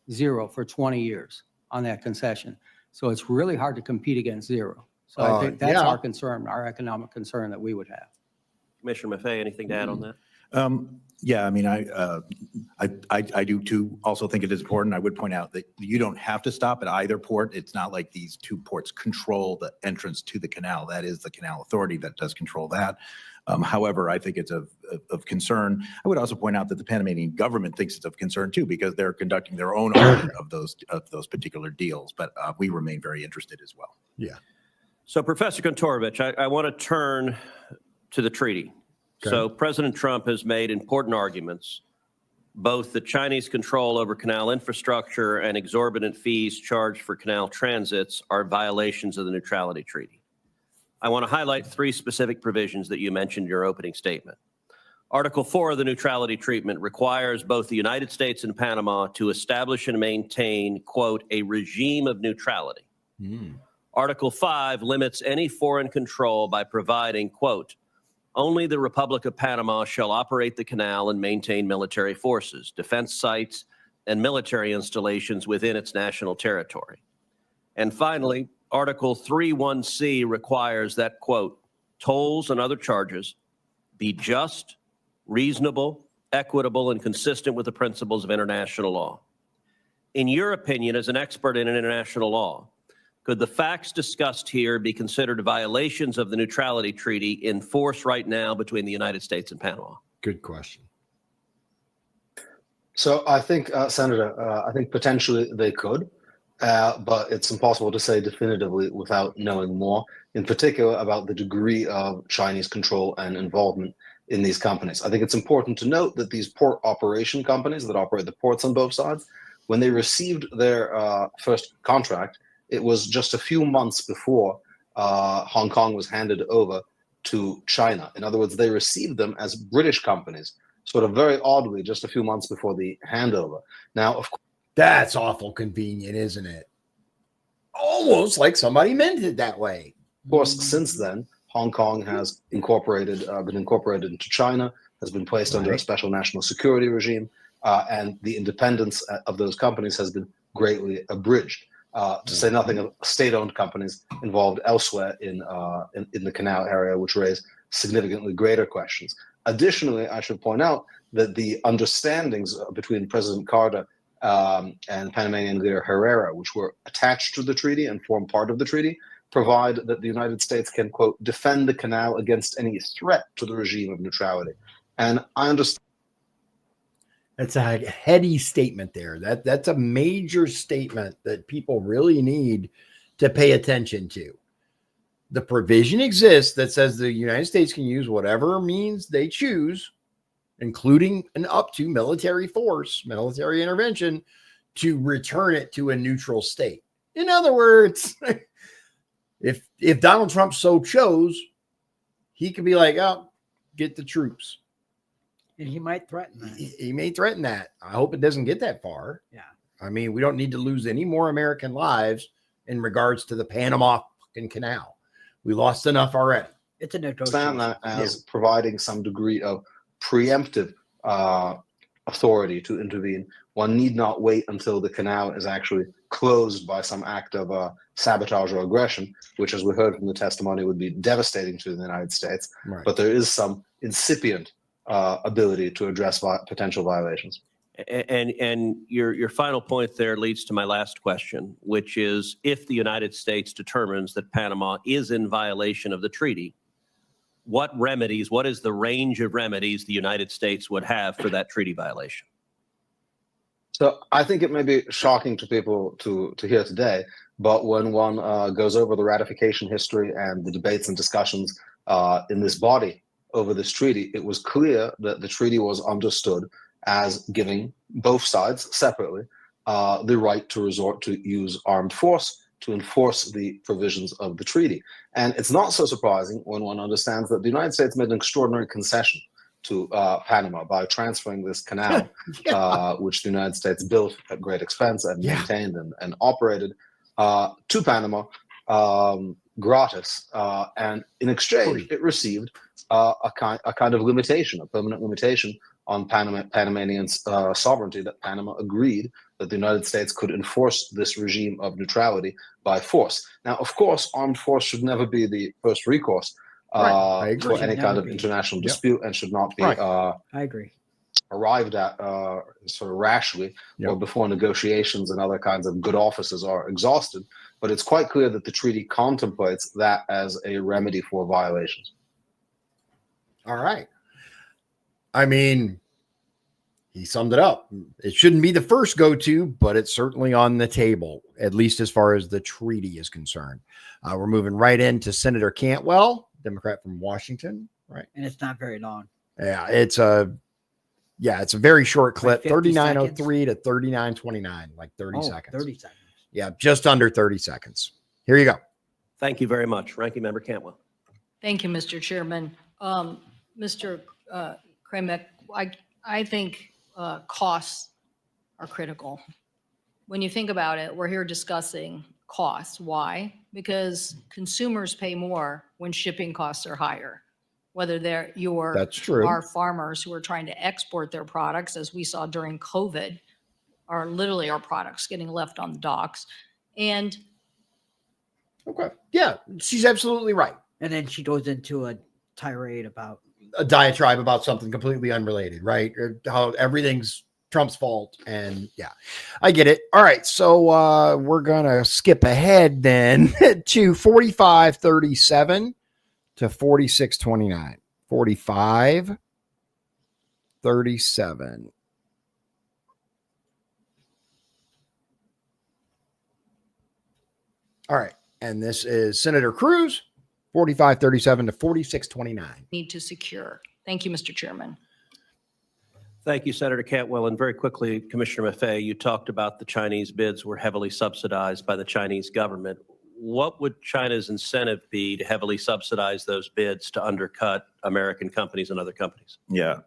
for 20 years on that concession. So it's really hard to compete against zero. So I think that's yeah. our concern, our economic concern that we would have. Commissioner Maffei, anything to add on that? Yeah, I mean, I do too. Also think it is important. I would point out that you don't have to stop at either port. It's not like these 2 ports control the entrance to the canal. That is the Canal Authority that does control that. However, I think it's of concern. I would also point out that the Panamanian government thinks it's of concern too, because they're conducting their own audit of those particular deals. But we remain very interested as well. Yeah. So, Professor Kontorovich, I want to turn to the treaty. Okay. So President Trump has made important arguments, both the Chinese control over canal infrastructure and exorbitant fees charged for canal transits are violations of the neutrality treaty. I want to highlight 3 specific provisions that you mentioned in your opening statement. Article 4 of the neutrality treaty requires both the United States and Panama to establish and maintain, quote, a regime of neutrality. Article 5 limits any foreign control by providing, quote, only the Republic of Panama shall operate the canal and maintain military forces, defense sites, and military installations within its national territory. And finally, Article 3(1)(c) requires that, quote, tolls and other charges be just, reasonable, equitable, and consistent with the principles of international law. In your opinion, as an expert in international law, could the facts discussed here be considered violations of the neutrality treaty in force right now between the United States and Panama? Good question. So I think, Senator, I think potentially they could, but it's impossible to say definitively without knowing more, in particular about the degree of Chinese control and involvement in these companies. I think it's important to note that these port operation companies that operate the ports on both sides, when they received their first contract, it was just a few months before Hong Kong was handed over to China. In other words, they received them as British companies, sort of very oddly, just a few months before the handover. Now, of course, that's awful convenient, isn't it? Almost like somebody meant it that way. Of course, since then, Hong Kong has been incorporated into China, has been placed under a special national security regime. and the independence of those companies has been greatly abridged. To say nothing of state-owned companies involved elsewhere in the canal area, which raise significantly greater questions. Additionally, I should point out that the understandings between President Carter and Panamanian leader Herrera, which were attached to the treaty and form part of the treaty, provide that the United States can, quote, defend the canal against any threat to the regime of neutrality. And I understand. That's a heady statement there. That's a major statement that people really need to pay attention to. The provision exists that says the United States can use whatever means they choose, including an up to military force, military intervention, to return it to a neutral state. In other words, if Donald Trump so chose, he could be like, oh, get the troops. And he might threaten that. He may threaten that. I hope it doesn't get that far. Yeah. I mean, we don't need to lose any more American lives in regards to the Panama Canal. We lost enough already. It's a negotiation. That as providing some degree of preemptive authority to intervene. One need not wait until the canal is actually closed by some act of sabotage or aggression, which, as we heard from the testimony, would be devastating to the United States. Right. But there is some incipient ability to address potential violations. And your final point there leads to my last question, which is, if the United States determines that Panama is in violation of the treaty, what is the range of remedies the United States would have for that treaty violation? So I think it may be shocking to people to hear today, but when one goes over the ratification history and the debates and discussions in this body over this treaty, it was clear that the treaty was understood as giving both sides separately the right to resort to use armed force to enforce the provisions of the treaty. And it's not so surprising when one understands that the United States made an extraordinary concession to Panama by transferring this canal, which the United States built at great expense and maintained and operated, to Panama gratis. And in exchange, it received a kind of limitation, a permanent limitation on Panamanian sovereignty, that Panama agreed that the United States could enforce this regime of neutrality by force. Now, of course, armed force should never be the first recourse for any kind of international dispute, and should not be I agree. arrived at sort of rashly or before negotiations and other kinds of good offices are exhausted. But it's quite clear that the treaty contemplates that as a remedy for violations. All right. I mean, he summed it up. It shouldn't be the first go-to, but it's certainly on the table, at least as far as the treaty is concerned. We're moving right into Senator Cantwell, Democrat from Washington, right? And it's not very long. Yeah, it's a very short clip, Like 39:03 to 39:29, like 30 seconds. 30 seconds. Yeah, just under 30 seconds. Here you go. Thank you very much, Ranking Member Cantwell. Thank you, Mr. Chairman. Mr. Kremek, I think costs are critical. When you think about it, we're here discussing costs. Why? Because consumers pay more when shipping costs are higher. Whether That's true. our farmers who are trying to export their products, as we saw during COVID, are literally our products getting left on the docks. And Okay. Yeah, she's absolutely right. And then she goes into a tirade about A diatribe about something completely unrelated, right? Or how everything's Trump's fault. And yeah, I get it. All right. So we're going to skip ahead then to 45:37 to 46:29. 45:37. All right. And this is Senator Cruz, 45:37 to 46:29. need to secure. Thank you, Mr. Chairman. Thank you, Senator Cantwell. And very quickly, Commissioner Maffei, you talked about the Chinese bids were heavily subsidized by the Chinese government. What would China's incentive be to heavily subsidize those bids to undercut American companies and other companies? Yeah,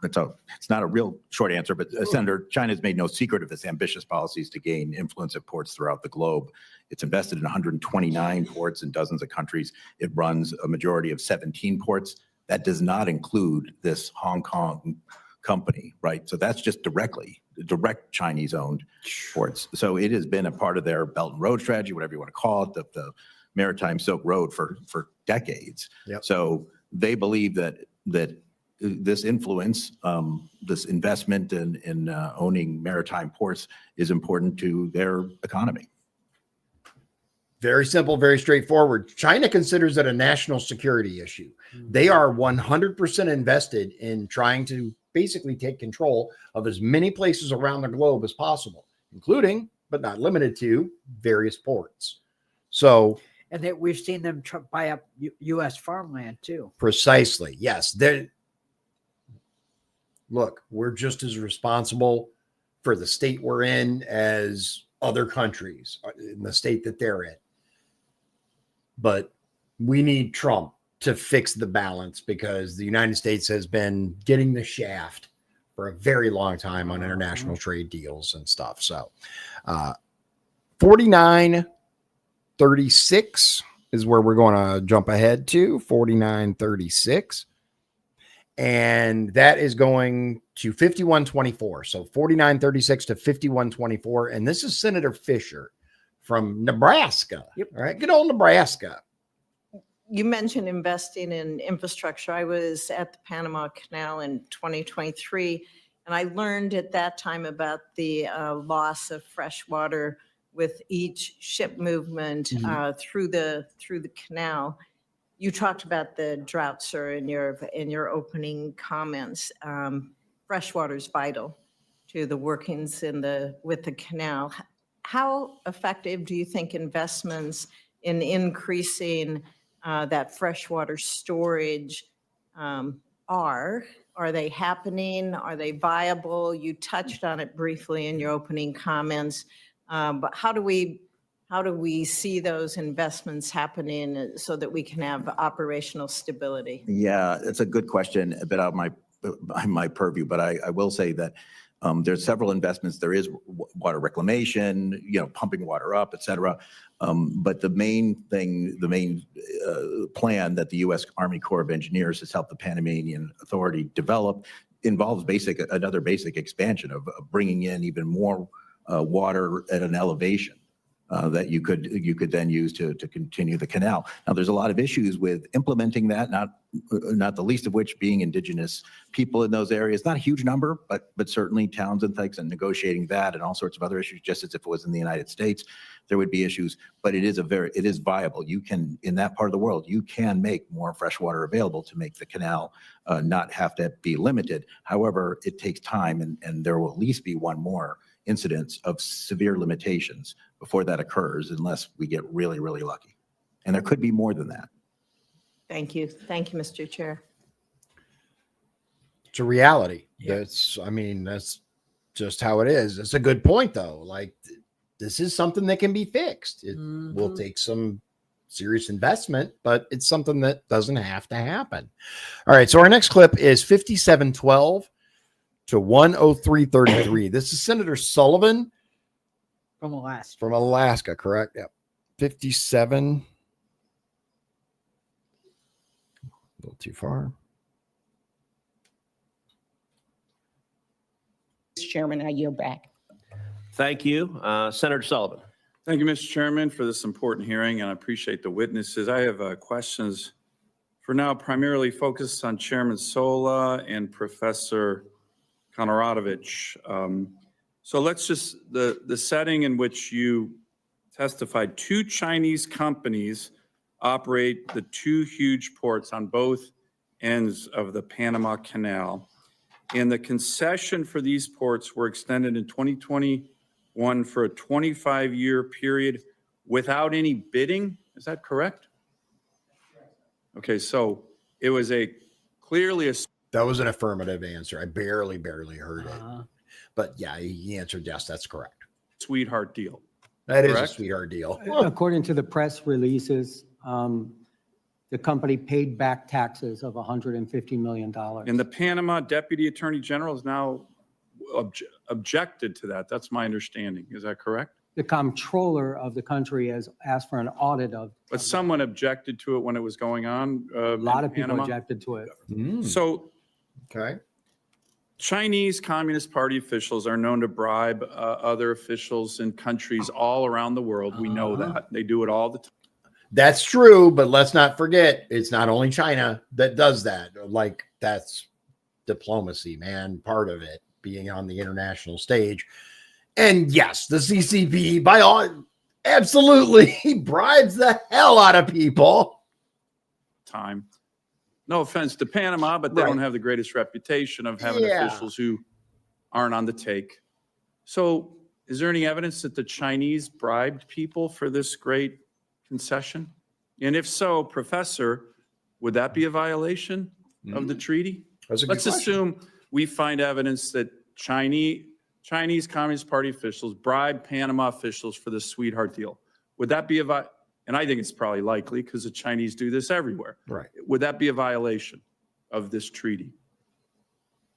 it's not a real short answer, but Senator, China's made no secret of its ambitious policies to gain influence at ports throughout the globe. It's invested in 129 ports in dozens of countries. It runs a majority of 17 ports. That does not include this Hong Kong company, right? So that's just direct Chinese-owned ports. So it has been a part of their Belt and Road strategy, whatever you want to call it, the Maritime Silk Road for decades. Yep. So they believe that this influence, this investment in owning maritime ports is important to their economy. Very simple, very straightforward. China considers it a national security issue. They are 100% invested in trying to basically take control of as many places around the globe as possible, including, but not limited to, various ports. So, and that we've seen them buy up U.S. farmland too. Precisely. Yes. Look, we're just as responsible for the state we're in as other countries in the state that they're in. But we need Trump to fix the balance because the United States has been getting the shaft for a very long time on international trade deals and stuff. So 49.36 is where we're going to jump ahead to, 49.36. And that is going to 51.24. So 49.36 to 51.24. And this is Senator Fisher from Nebraska. Yep. All right. Good old Nebraska. You mentioned investing in infrastructure. I was at the Panama Canal in 2023, and I learned at that time about the loss of fresh water with each ship movement through the canal. You talked about the drought, sir, in your opening comments. Fresh water is vital to the workings with the canal. How effective do you think investments in increasing that freshwater storage are? Are they happening? Are they viable? You touched on it briefly in your opening comments, but how do we see those investments happening so that we can have operational stability? Yeah, it's a good question, a bit out of my purview, but I will say that there's several investments. There is water reclamation, pumping water up, et cetera. But the main plan that the U.S. Army Corps of Engineers has helped the Panamanian Authority develop involves another basic expansion of bringing in even more water at an elevation that you could then use to continue the canal. Now, there's a lot of issues with implementing that, not the least of which being indigenous people in those areas. Not a huge number, but certainly towns and things, and negotiating that and all sorts of other issues, just as if it was in the United States, there would be issues. But it is viable. You can, in that part of the world, you can make more fresh water available to make the canal not have to be limited. However, it takes time, and there will at least be one more incidents of severe limitations before that occurs, unless we get really, really lucky. And there could be more than that. Thank you. Thank you, Mr. Chair. It's a reality. Yeah. That's just how it is. It's a good point, though. Like, this is something that can be fixed. It will take some serious investment, but it's something that doesn't have to happen. All right. So our next clip is 5712 to 103.33. This is Senator Sullivan From Alaska. From Alaska, correct? Yep. 57. A little too far. Mr. Chairman, I yield back. Thank you. Senator Sullivan. Thank you, Mr. Chairman, for this important hearing, and I appreciate the witnesses. I have questions for now primarily focused on Chairman Sola and Professor Konoratovich. So let's just, the setting in which you testified, 2 Chinese companies operate the 2 huge ports on both ends of the Panama Canal. And the concession for these ports were extended in 2021 for a 25-year period without any bidding. Is that correct? Okay, so it was clearly a... That was an affirmative answer. I barely heard it. But yeah, he answered yes, that's correct. Sweetheart deal. That is correct? a sweetheart deal. According to the press releases, the company paid back taxes of $150 million. And the Panama Deputy Attorney General has now objected to that. That's my understanding. Is that correct? The comptroller of the country has asked for an audit of. But someone objected to it when it was going on. A lot of people objected to it. So, Okay. Chinese Communist Party officials are known to bribe other officials in countries all around the world. We know that. They do it all the time. That's true, but let's not forget, it's not only China that does that. Like, that's diplomacy, man, part of it, being on the international stage. And yes, the CCP, by all, absolutely bribes the hell out of people. Time. No offense to Panama, but they don't have the greatest reputation of having officials who aren't on the take. So is there any evidence that the Chinese bribed people for this great concession? And if so, Professor, would that be a violation of the treaty? Let's assume we find evidence that Chinese Communist Party officials bribed Panama officials for the sweetheart deal. Would that be and I think it's probably likely because the Chinese do this everywhere. Right. Would that be a violation of this treaty?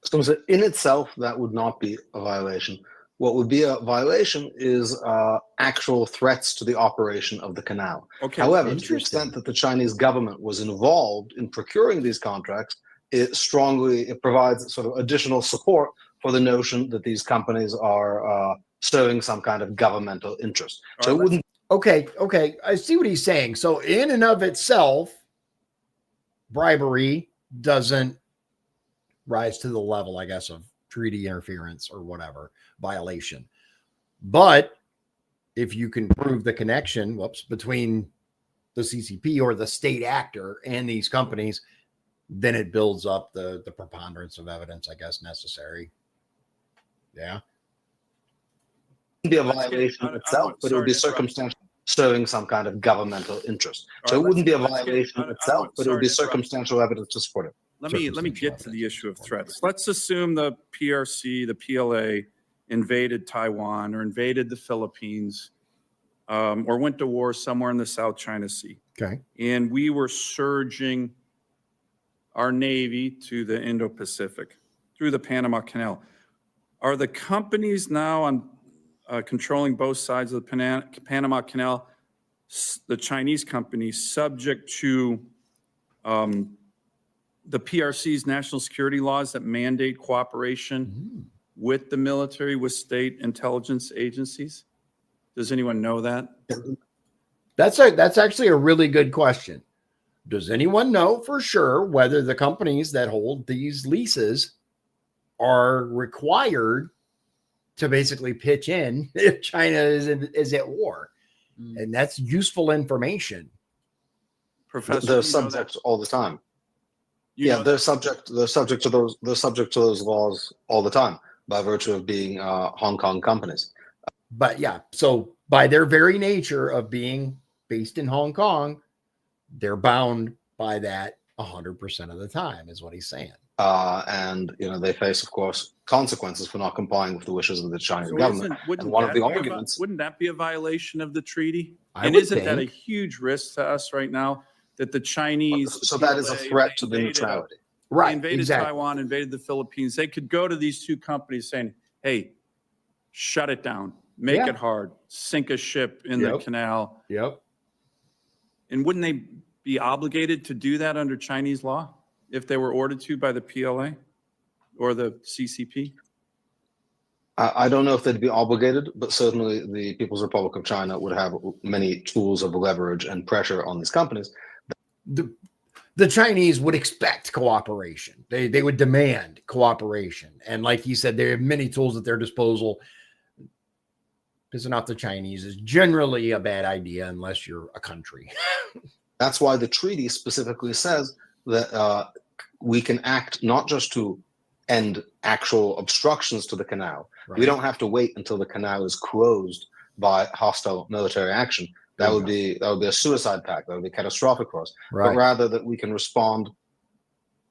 So in itself, that would not be a violation. What would be a violation is actual threats to the operation of the canal. Okay. However, to the extent that the Chinese government was involved in procuring these contracts, it provides sort of additional support for the notion that these companies are serving some kind of governmental interest. So it wouldn't. Okay. I see what he's saying. So in and of itself, bribery doesn't rise to the level, I guess, of treaty interference or whatever violation. But if you can prove the connection, between the CCP or the state actor and these companies, then it builds up the preponderance of evidence, I guess, necessary. Yeah. Be a violation itself, but it would be circumstantial, serving some kind of governmental interest. So it wouldn't be a violation itself, but it would be circumstantial evidence to support it. Let me get to the issue of threats. Let's assume the PRC, the PLA, invaded Taiwan or invaded the Philippines, or went to war somewhere in the South China Sea. Okay. And we were surging our Navy to the Indo-Pacific through the Panama Canal. Are the companies now on controlling both sides of the Panama Canal, the Chinese companies, subject to the PRC's national security laws that mandate cooperation with the military, with state intelligence agencies? Does anyone know that? That's actually a really good question. Does anyone know for sure whether the companies that hold these leases are required to basically pitch in if China is at war? And that's useful information. Professor, they're subject all the time. They're subject to those laws all the time by virtue of being Hong Kong companies. But yeah, so by their very nature of being based in Hong Kong, they're bound by that 100% of the time, is what he's saying. And they face, of course, consequences for not complying with the wishes of the Chinese government. And one of the arguments, wouldn't that be a violation of the treaty? And isn't that a huge risk to us right now that the Chinese? So that is a threat to the neutrality. Right. They invaded Taiwan, invaded the Philippines. They could go to these two companies saying, "Hey, shut it down, make it hard, sink a ship in the canal." Yep. And wouldn't they be obligated to do that under Chinese law if they were ordered to by the PLA or the CCP? I don't know if they'd be obligated, but certainly the People's Republic of China would have many tools of leverage and pressure on these companies. The Chinese would expect cooperation. They would demand cooperation. And like he said, they have many tools at their disposal. Pissing off the Chinese is generally a bad idea unless you're a country. That's why the treaty specifically says that we can act not just to end actual obstructions to the canal. Right. We don't have to wait until the canal is closed by hostile military action. That would be a suicide pact. That would be catastrophic for us. Right. But rather that we can respond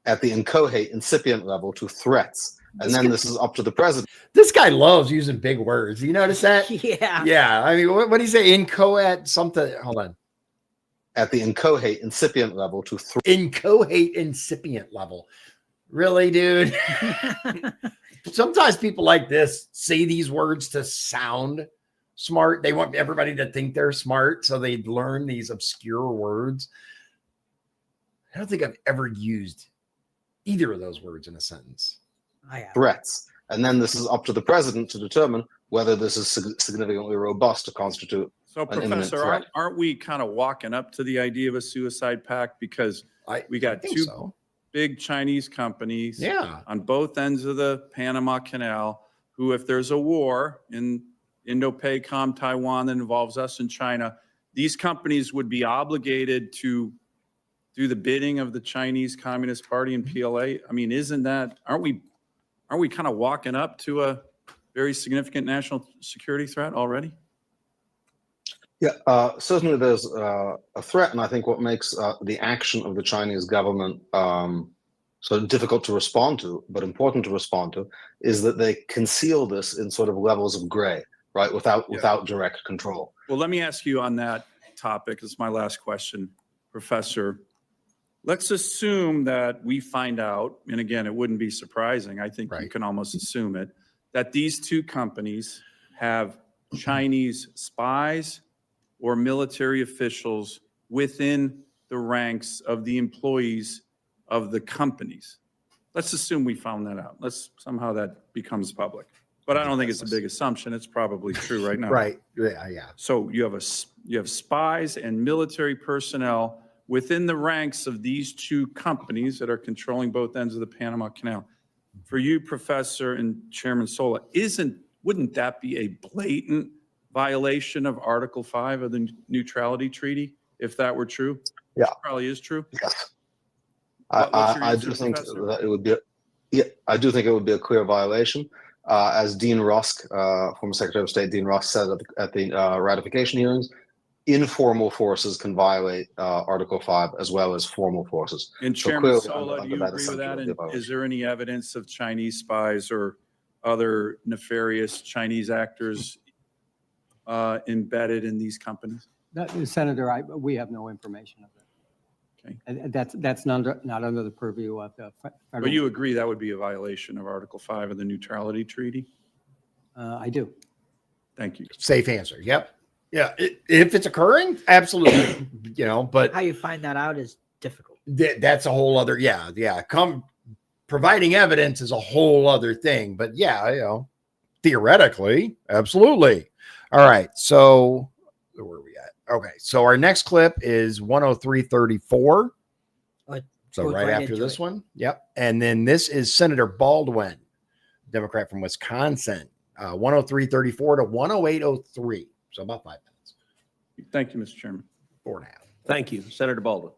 at the inchoate, incipient level to threats. And then this is up to the president. This guy loves using big words. You notice that? Yeah. Yeah. I mean, what do you say? Inchoate something. Hold on. At the inchoate, incipient level to inchoate, incipient level. Really, dude? Sometimes people like this say these words to sound smart. They want everybody to think they're smart, so they learn these obscure words. I don't think I've ever used either of those words in a sentence. threats. And then this is up to the president to determine whether this is significantly robust to constitute So, an imminent Professor, threat. aren't we kind of walking up to the idea of a suicide pact? Because we got two big Chinese companies on both ends of the Panama Canal who, if there's a war in Indo-PACOM, Taiwan that involves us and China, these companies would be obligated to do the bidding of the Chinese Communist Party and PLA. I mean, aren't we kind of walking up to a very significant national security threat already? Yeah, certainly there's a threat, and I think what makes the action of the Chinese government sort of difficult to respond to, but important to respond to, is that they conceal this in sort of levels of gray, right, without direct control. Well, let me ask you on that topic. This is my last question, Professor. Let's assume that we find out, and again, it wouldn't be surprising, I think you can almost assume it, that these two companies have Chinese spies or military officials within the ranks of the employees of the companies. Let's assume we found that out. Somehow that becomes public. But I don't think it's a big assumption. It's probably true right now. Right. Yeah. So you have spies and military personnel within the ranks of these two companies that are controlling both ends of the Panama Canal. For you, Professor and Chairman Sola, wouldn't that be a blatant violation of Article 5 of the Neutrality Treaty, if that were true? Yeah. Which probably is true. Yes. I do think that it would be. I do think it would be a clear violation. As Dean Rusk, former Secretary of State Dean Rusk, said at the ratification hearings, informal forces can violate Article 5 as well as formal forces. And Chairman Sola, do you agree with that? And is there any evidence of Chinese spies or other nefarious Chinese actors embedded in these companies? Senator, we have no information of that. Okay. And that's not under the purview of the federal. But you agree that would be a violation of Article 5 of the Neutrality Treaty? I do. Thank you. Safe answer. Yep. Yeah. If it's occurring, absolutely. But how you find that out is difficult. That's a whole other. Yeah. Providing evidence is a whole other thing. But theoretically, absolutely. All right. So where are we at? Okay. So our next clip is 103:34. So right after this one. Yep. And then this is Senator Baldwin, Democrat from Wisconsin, 103:34 to 108:03. So about 5 minutes. Thank you, Mr. Chairman. 4.5. Thank you. Senator Baldwin.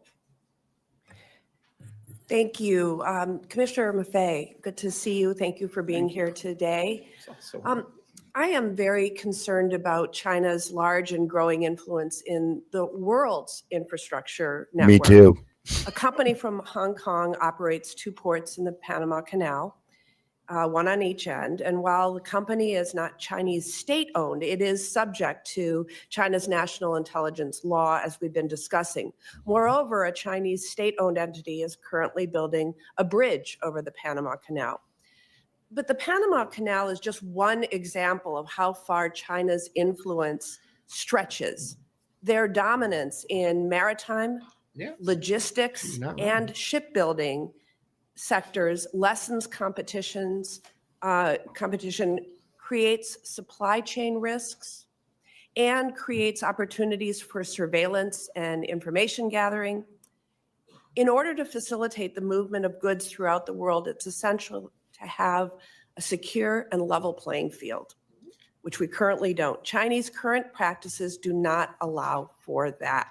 Thank you. Commissioner Maffei, good to see you. Thank you for being here today. I am very concerned about China's large and growing influence in the world's infrastructure network. Me too. A company from Hong Kong operates 2 ports in the Panama Canal, one on each end. And while the company is not Chinese state-owned, it is subject to China's national intelligence law, as we've been discussing. Moreover, a Chinese state-owned entity is currently building a bridge over the Panama Canal. But the Panama Canal is just one example of how far China's influence stretches. Their dominance in maritime, logistics, and shipbuilding sectors lessens competition, creates supply chain risks, and creates opportunities for surveillance and information gathering. In order to facilitate the movement of goods throughout the world, it's essential to have a secure and level playing field, which we currently don't. Chinese current practices do not allow for that.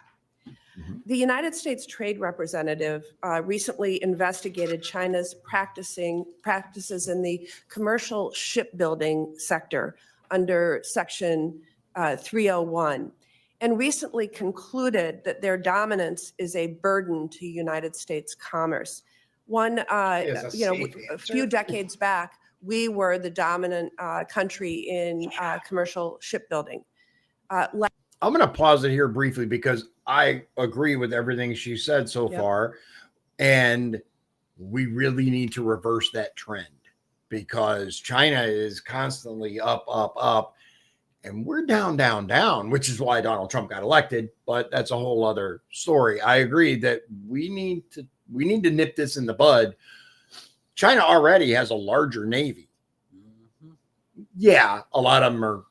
The United States Trade Representative recently investigated China's practices in the commercial shipbuilding sector under Section 301, and recently concluded that their dominance is a burden to United States commerce. A few decades back, we were the dominant country in commercial shipbuilding. I'm going to pause it here briefly because I agree with everything she said so far. And we really need to reverse that trend because China is constantly up, and we're down, which is why Donald Trump got elected. But that's a whole other story. I agree that we need to nip this in the bud. China already has a larger Navy. Yeah, a lot of them are,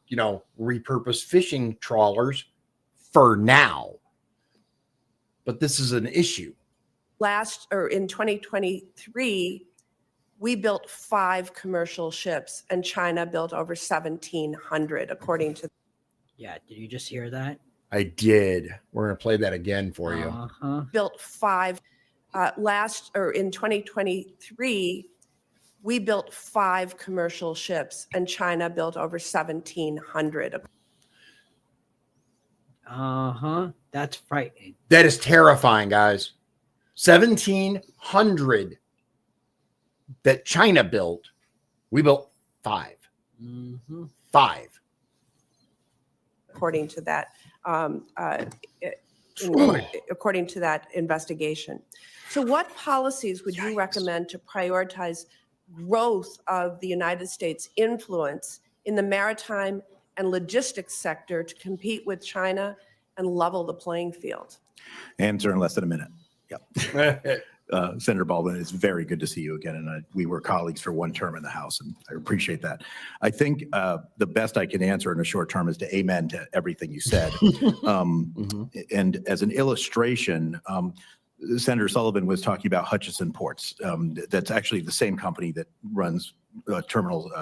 repurposed fishing trawlers for now. But this is an issue. In 2023, we built 5 commercial ships, and China built over 1,700, according to. Yeah, did you just hear that? I did. We're going to play that again for you. Built 5. In 2023, we built 5 commercial ships, and China built over 1,700. That's frightening. That is terrifying, guys. 1,700 that China built. We built 5. 5. According to that, according to that investigation. So what policies would you recommend to prioritize growth of the United States influence in the maritime and logistics sector to compete with China and level the playing field? Answer in less than a minute. Yep. Senator Baldwin, it's very good to see you again. And we were colleagues for one term in the House, and I appreciate that. I think the best I can answer in a short term is to amen to everything you said. And as an illustration, Senator Sullivan was talking about Hutchison Ports. That's actually the same company that runs terminals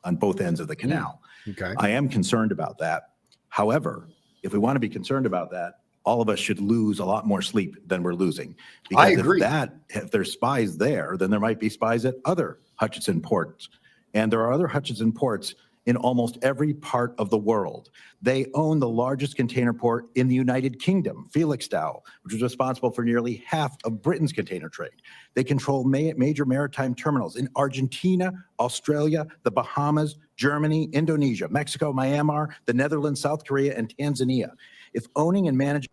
on both ends of the canal. Okay. I am concerned about that. However, if we want to be concerned about that, all of us should lose a lot more sleep than we're losing. Because I agree. If there's spies there, then there might be spies at other Hutchison ports. And there are other Hutchison ports in almost every part of the world. They own the largest container port in the United Kingdom, Felixstowe, which is responsible for nearly half of Britain's container trade. They control major maritime terminals in Argentina, Australia, the Bahamas, Germany, Indonesia, Mexico, Myanmar, the Netherlands, South Korea, and Tanzania. If owning and managing.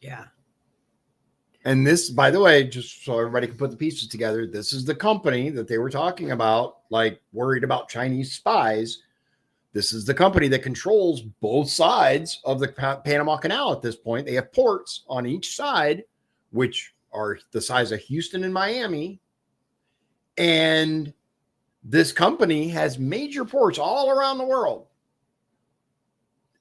Yeah. And this, by the way, just so everybody can put the pieces together, this is the company that they were talking about, like worried about Chinese spies. This is the company that controls both sides of the Panama Canal at this point. They have ports on each side, which are the size of Houston and Miami. And this company has major ports all around the world.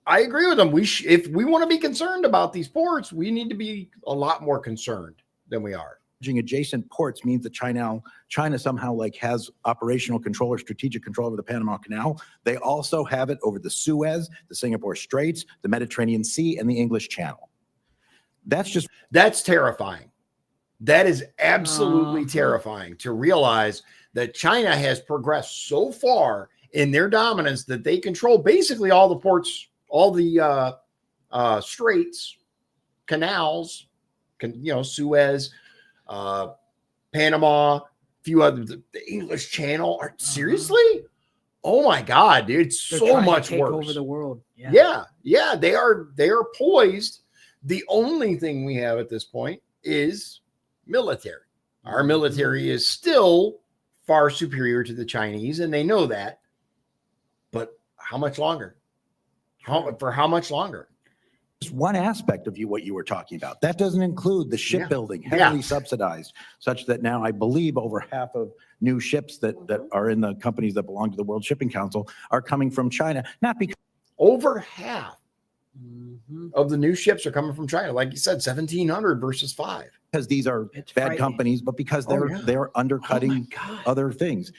I agree with them. If we want to be concerned about these ports, we need to be a lot more concerned than we are. Adjacent ports means that China somehow has operational control or strategic control over the Panama Canal. They also have it over the Suez, the Singapore Straits, the Mediterranean Sea, and the English Channel. That's terrifying. That is absolutely terrifying to realize that China has progressed so far in their dominance that they control basically all the ports, all the straits, canals, Suez, Panama, a few other, the English Channel. Seriously? Oh my God, dude, it's so much worse. Over the world. Yeah. They are poised. The only thing we have at this point is military. Our military is still far superior to the Chinese, and they know that. But how much longer? For how much longer? It's one aspect of what you were talking about. That doesn't include the shipbuilding, heavily subsidized, such that now I believe over half of new ships that are in the companies that belong to the World Shipping Council are coming from China. Not because over half of the new ships are coming from China. Like you said, 1,700 versus 5. Because these are bad companies, but because they're undercutting other things.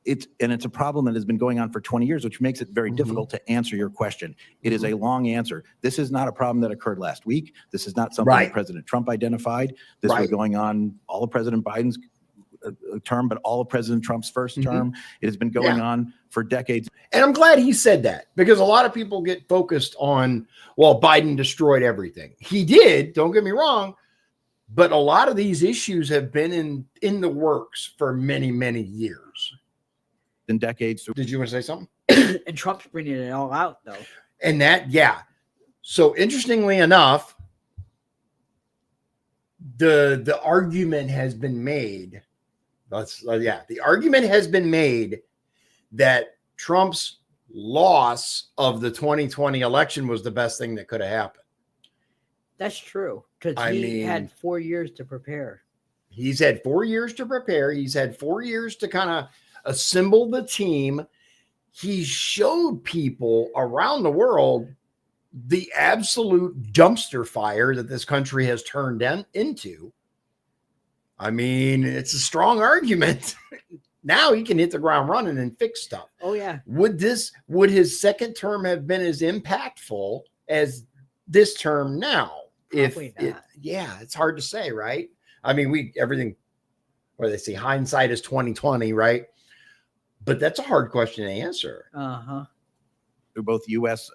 It's a problem that has been going on for 20 years, which makes it very difficult to answer your question. It is a long answer. This is not a problem that occurred last week. This is not something that President Trump identified. This was going on all of President Biden's term, but all of President Trump's first term. It has been going on for decades. And I'm glad he said that, because a lot of people get focused on, well, Biden destroyed everything. He did, don't get me wrong, but a lot of these issues have been in the works for many, many years. In decades. Did you want to say something? And Trump's bringing it all out, though. And so interestingly enough, the argument has been made. The argument has been made that Trump's loss of the 2020 election was the best thing that could have happened. That's true, because he had 4 years to prepare. He's had 4 years to prepare. He's had 4 years to kind of assemble the team. He showed people around the world the absolute dumpster fire that this country has turned into. I mean, it's a strong argument. Now he can hit the ground running and fix stuff. Oh yeah. Would his second term have been as impactful as this term now? Probably not. It's hard to say, right? I mean, everything, where they say hindsight is 2020, right? But that's a hard question to answer. Through both U.S.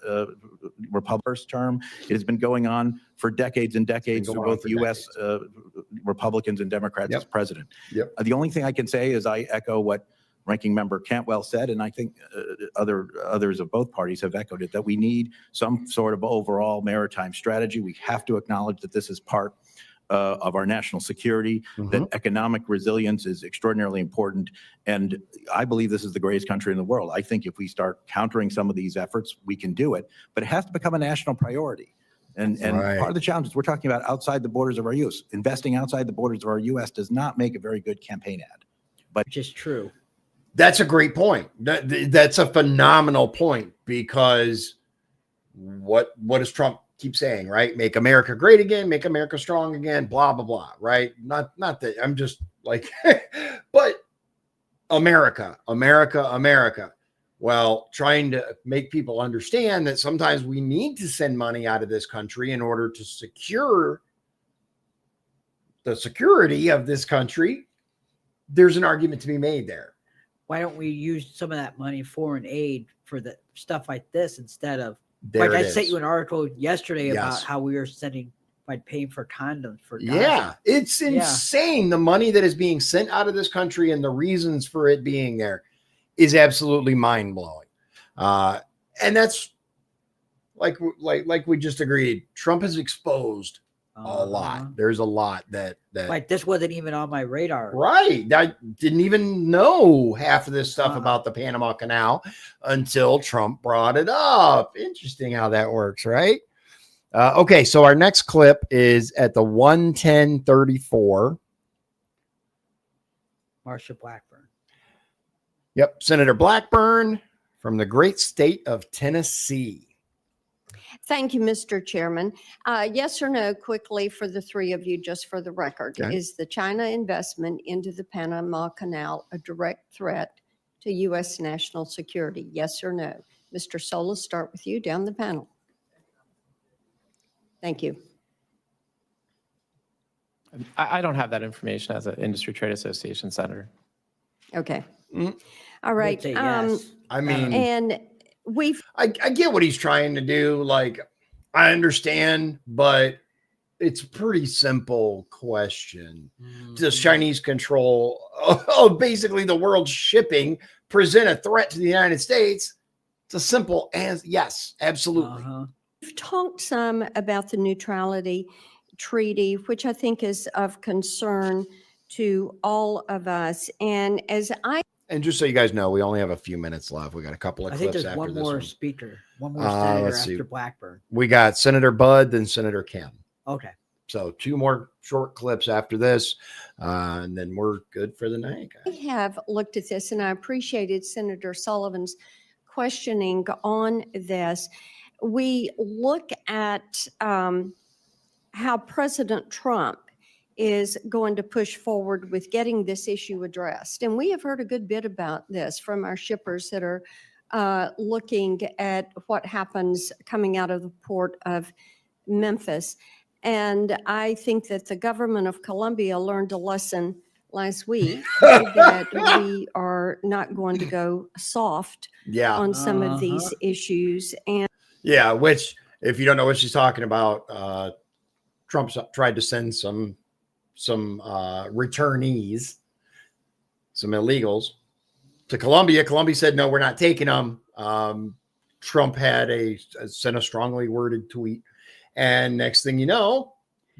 Republicans' term, it has been going on for decades and decades through both U.S. Republicans and Democrats as president. The only thing I can say is I echo what Ranking Member Cantwell said, and I think others of both parties have echoed it, that we need some sort of overall maritime strategy. We have to acknowledge that this is part of our national security, that economic resilience is extraordinarily important. And I believe this is the greatest country in the world. I think if we start countering some of these efforts, we can do it, but it has to become a national priority. And part of the challenge is we're talking about outside the borders of our U.S. Investing outside the borders of our U.S. does not make a very good campaign ad. But which is true. That's a great point. That's a phenomenal point, because what does Trump keep saying, right? Make America great again, make America strong again, blah, blah, blah, right? Not that I'm just like, but America. Well, trying to make people understand that sometimes we need to send money out of this country in order to secure the security of this country. There's an argument to be made there. Why don't we use some of that money, foreign aid, for the stuff like this instead of, there like I it sent is. you an article yesterday about how we were paying for condoms for Gaza. Yeah, it's insane. The money that is being sent out of this country and the reasons for it being there is absolutely mind-blowing. And that's like we just agreed, Trump has exposed a lot. There's a lot that like this wasn't even on my radar. Right. I didn't even know half of this stuff about the Panama Canal until Trump brought it up. Interesting how that works, right? Okay, so our next clip is at the 1:10:34. Marsha Blackburn. Yep, Senator Blackburn from the great state of Tennessee. Thank you, Mr. Chairman. Yes or no, quickly for the three of you, just for the record. Okay. Is the China investment into the Panama Canal a direct threat to U.S. national security? Yes or no? Mr. Solis, start with you down the panel. Thank you. I don't have that information as an industry trade association senator. Okay. All right. Yes. I mean, and I get what he's trying to do. Like, I understand, but it's a pretty simple question. Does Chinese control of basically the world's shipping present a threat to the United States? It's a simple answer. Yes, absolutely. We've talked some about the neutrality treaty, which I think is of concern to all of us. And just so you guys know, we only have a few minutes left. We got a couple of I clips think there's after one this more one. speaker, one more senator let's see. after Blackburn. We got Senator Budd, then Senator Kim. Okay. So 2 more short clips after this, and then we're good for the night. I have looked at this, and I appreciated Senator Sullivan's questioning on this. We look at how President Trump is going to push forward with getting this issue addressed. And we have heard a good bit about this from our shippers that are looking at what happens coming out of the port of Memphis. And I think that the government of Colombia learned a lesson last week that we are not going to go soft on some of these issues. And which, if you don't know what she's talking about, Trump's tried to send some returnees, some illegals, to Colombia. Colombia said, no, we're not taking them. Trump had sent a strongly worded tweet. And next thing you know,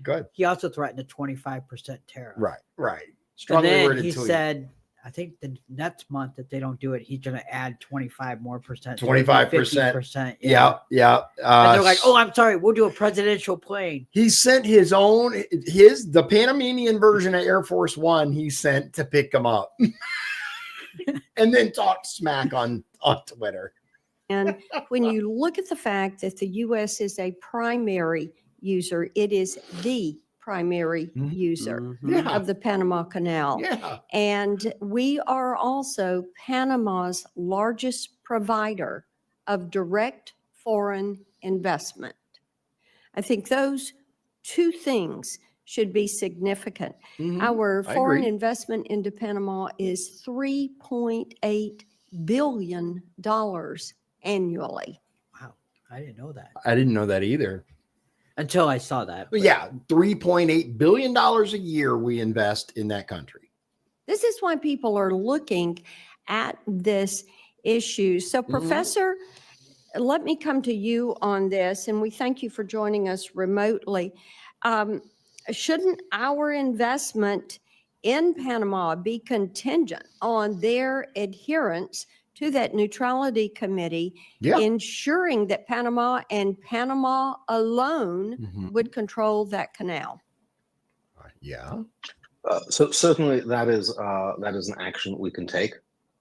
go ahead. He also threatened a 25% tariff. Right. Strongly worded tweet. He said, I think the next month that they don't do it, he's going to add 25% more. 25%. Yeah. Yeah. And they're like, oh, I'm sorry, we'll do a presidential plane. He sent the Panamanian version of Air Force One. He sent to pick him up, and then talk smack on Twitter. And when you look at the fact that the U.S. is a primary user, it is the primary user of the Panama Canal. Yeah. And we are also Panama's largest provider of direct foreign investment. I think those two things should be significant. Our foreign investment into Panama is $3.8 billion annually. Wow. I didn't know that. I didn't know that either. Until I saw that. But yeah, $3.8 billion a year we invest in that country. This is why people are looking at this issue. So, Professor, let me come to you on this, and we thank you for joining us remotely. Shouldn't our investment in Panama be contingent on their adherence to that neutrality committee, ensuring that Panama and Panama alone would control that canal? Yeah. So certainly that is an action we can take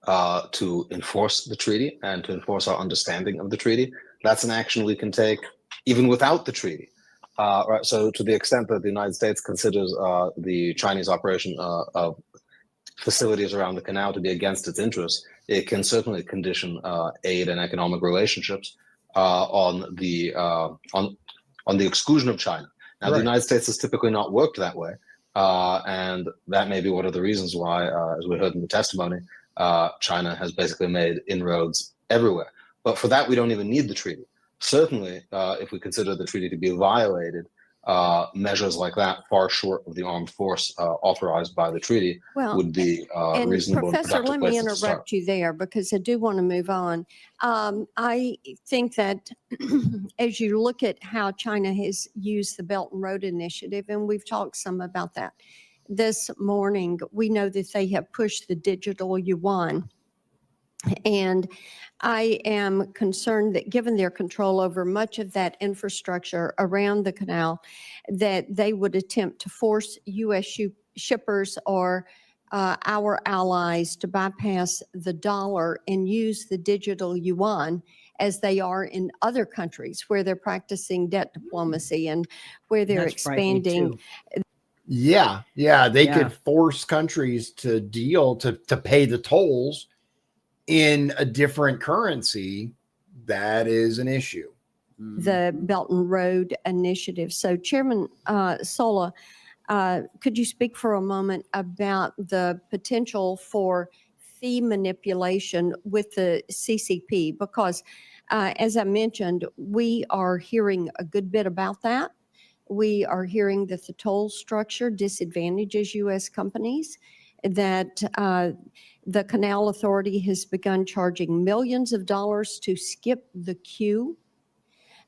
to enforce the treaty and to enforce our understanding of the treaty. That's an action we can take even without the treaty. Right. So to the extent that the United States considers the Chinese operation of facilities around the canal to be against its interests, it can certainly condition aid and economic relationships on the exclusion of China. Now, the United States has typically not worked that way, and that may be one of the reasons why, as we heard in the testimony, China has basically made inroads everywhere. But for that, we don't even need the treaty. Certainly, if we consider the treaty to be violated, measures like that, far short of the armed force authorized by the treaty, would be reasonable. Professor, and let me places to start. interrupt you there because I do want to move on. I think that as you look at how China has used the Belt and Road Initiative, and we've talked some about that this morning, we know that they have pushed the digital yuan. And I am concerned that given their control over much of that infrastructure around the canal, that they would attempt to force U.S. shippers or our allies to bypass the dollar and use the digital yuan as they are in other countries where they're practicing debt diplomacy and where they're expanding. Yeah. They could force countries to deal to pay the tolls in a different currency. That is an issue. The Belt and Road Initiative. So, Chairman Sola, could you speak for a moment about the potential for fee manipulation with the CCP? Because, as I mentioned, we are hearing a good bit about that. We are hearing that the toll structure disadvantages U.S. companies, that the Canal Authority has begun charging millions of dollars to skip the queue.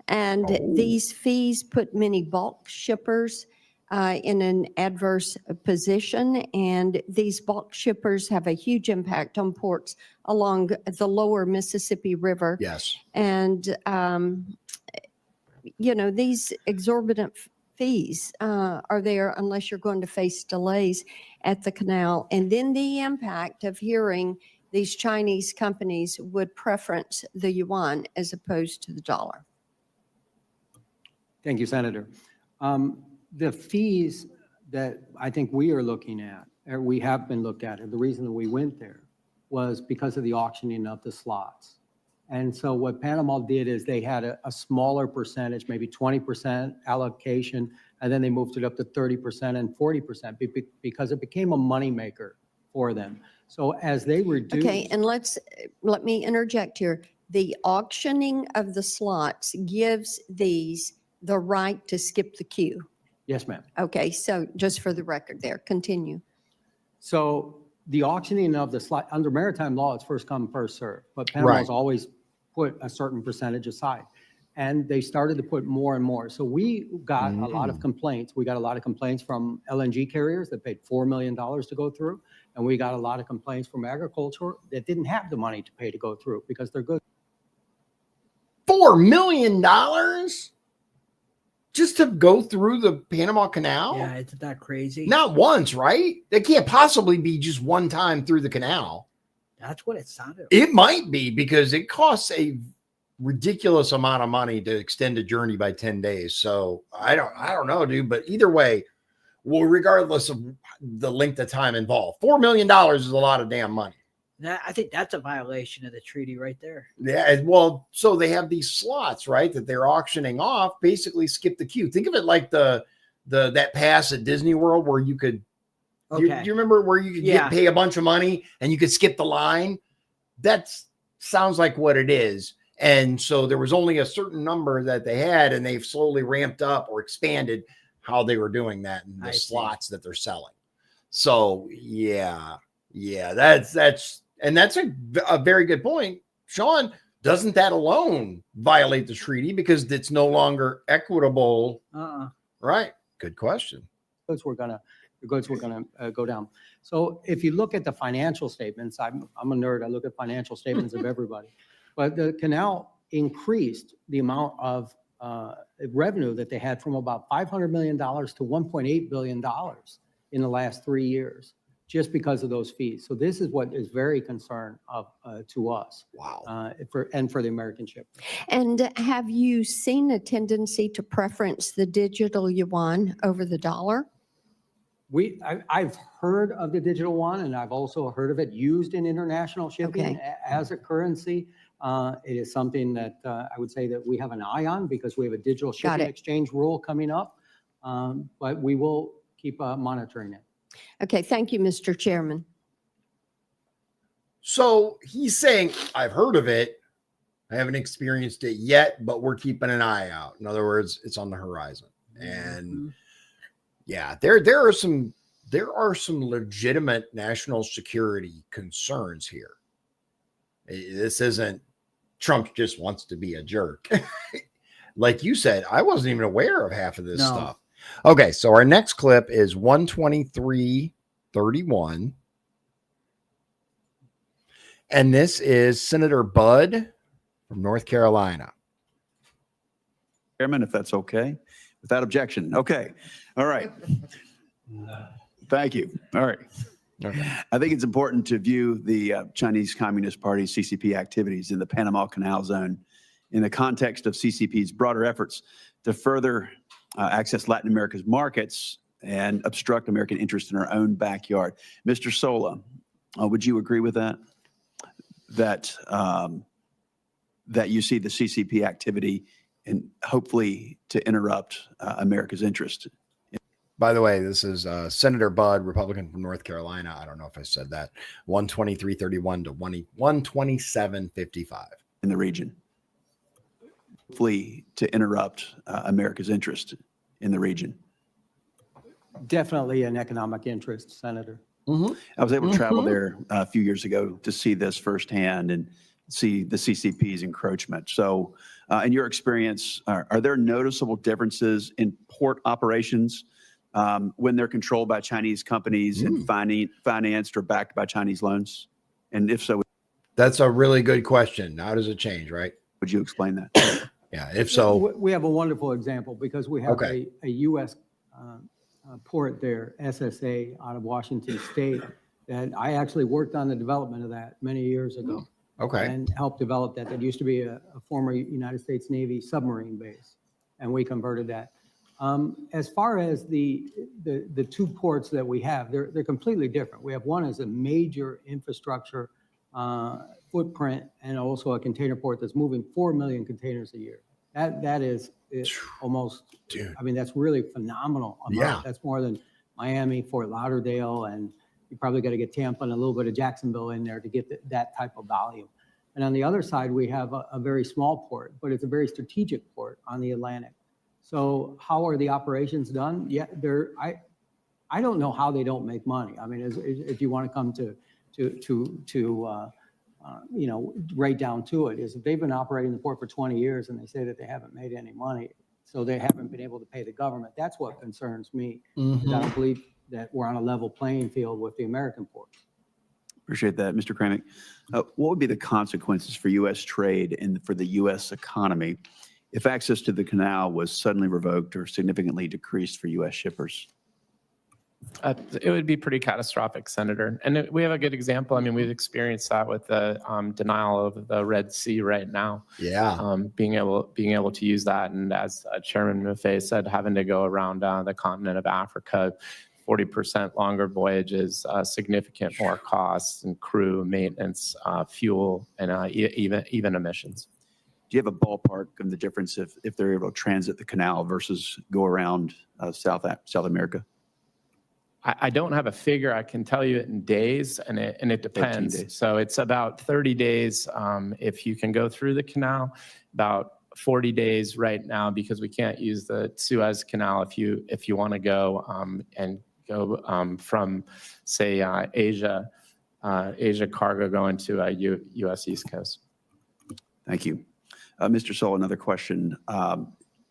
And these fees put many bulk shippers in an adverse position. And these bulk shippers have a huge impact on ports along the lower Mississippi River. Yes. And, these exorbitant fees are there unless you're going to face delays at the canal. And then the impact of hearing these Chinese companies would preference the yuan as opposed to the dollar. Thank you, Senator. The fees that I think we are looking at, or we have been looked at, and the reason that we went there was because of the auctioning of the slots. And so what Panama did is they had a smaller percentage, maybe 20% allocation, and then they moved it up to 30% and 40% because it became a moneymaker for them. So as they reduced. Okay, and let me interject here. The auctioning of the slots gives these the right to skip the queue. Yes, ma'am. Okay, so just for the record there, continue. So the auctioning of the slot, under maritime law, it's first come, first served, but Panama's always put a certain percentage aside. And they started to put more and more. So we got a lot of complaints. We got a lot of complaints from LNG carriers that paid $4 million to go through. And we got a lot of complaints from agriculture that didn't have the money to pay to go through because they're good. $4 million just to go through the Panama Canal? Yeah, isn't that crazy? Not once, right? It can't possibly be just one time through the canal. That's what it sounded like. It might be because it costs a ridiculous amount of money to extend a journey by 10 days. So I don't know, dude, but either way, well, regardless of the length of time involved, $4 million is a lot of damn money. I think that's a violation of the treaty right there. Yeah, well, so they have these slots, right, that they're auctioning off, basically skip the queue. Think of it like that pass at Disney World where you could, do you remember where you could pay a bunch of money and you could skip the line? That sounds like what it is. And so there was only a certain number that they had, and they've slowly ramped up or expanded how they were doing that in the slots that they're selling. So yeah, that's a very good point, Shawn. Doesn't that alone violate the treaty because it's no longer equitable? Right. Good question. The goods were gonna go down. So if you look at the financial statements, I'm a nerd. I look at financial statements of everybody. But the canal increased the amount of revenue that they had from about $500 million to $1.8 billion in the last 3 years, just because of those fees. So this is what is very concerned to us. Wow. For the American ship. And have you seen a tendency to preference the digital yuan over the dollar? I've heard of the digital yuan, and I've also heard of it used in international shipping as a currency. It is something that I would say that we have an eye on because we have a digital shipping exchange rule coming up, but we will keep monitoring it. Okay, thank you, Mr. Chairman. So he's saying, I've heard of it. I haven't experienced it yet, but we're keeping an eye out. In other words, it's on the horizon. And yeah, there are some legitimate national security concerns here. This isn't Trump just wants to be a jerk. Like you said, I wasn't even aware of half of this stuff. Okay, so our next clip is 123:31. And this is Senator Budd from North Carolina. Chairman, if that's okay, without objection. Okay. All right. Thank you. All right. Okay. I think it's important to view the Chinese Communist Party CCP activities in the Panama Canal zone in the context of CCP's broader efforts to further access Latin America's markets and obstruct American interest in our own backyard. Mr. Sola, would you agree with that? That you see the CCP activity and hopefully to interrupt America's interest. By the way, this is Senator Budd, Republican from North Carolina. I don't know if I said that. 123:31 to 127:55 in the region. Hopefully to interrupt America's interest in the region. Definitely an economic interest, Senator. I was able to travel there a few years ago to see this firsthand and see the CCP's encroachment. So in your experience, are there noticeable differences in port operations when they're controlled by Chinese companies and financed or backed by Chinese loans? And if so, that's a really good question. How does it change, right? Would you explain that? Yeah, if so. We have a wonderful example because we have a U.S. Port there, SSA, out of Washington State, that I actually worked on the development of that many years ago. Okay. And helped develop that. That used to be a former United States Navy submarine base, and we converted that. As far as the two ports that we have, they're completely different. We have one as a major infrastructure footprint and also a container port that's moving 4 million containers a year. That is almost, I mean, that's really phenomenal amount. Yeah. That's more than Miami, Fort Lauderdale, and you probably got to get Tampa and a little bit of Jacksonville in there to get that type of volume. And on the other side, we have a very small port, but it's a very strategic port on the Atlantic. So how are the operations done? Yeah, I don't know how they don't make money. I mean, if you want to come to right down to it, is if they've been operating the port for 20 years and they say that they haven't made any money, so they haven't been able to pay the government. That's what concerns me. Because I don't believe that we're on a level playing field with the American ports. Appreciate that. Mr. Kramick, what would be the consequences for U.S. trade and for the U.S. economy if access to the canal was suddenly revoked or significantly decreased for U.S. shippers? It would be pretty catastrophic, Senator. And we have a good example. I mean, we've experienced that with the denial of the Red Sea right now. Yeah. Being able to use that, and as Chairman Maffei said, having to go around the continent of Africa, 40% longer voyages, significant more costs and crew maintenance, fuel, and even emissions. Do you have a ballpark of the difference if they're able to transit the canal versus go around South America? I don't have a figure. I can tell you it in days, and it depends. So it's about 30 days if you can go through the canal, about 40 days right now, because we can't use the Suez Canal if you want to go and go from, say, Asia cargo going to U.S. East Coast. Thank you. Mr. Soul, another question.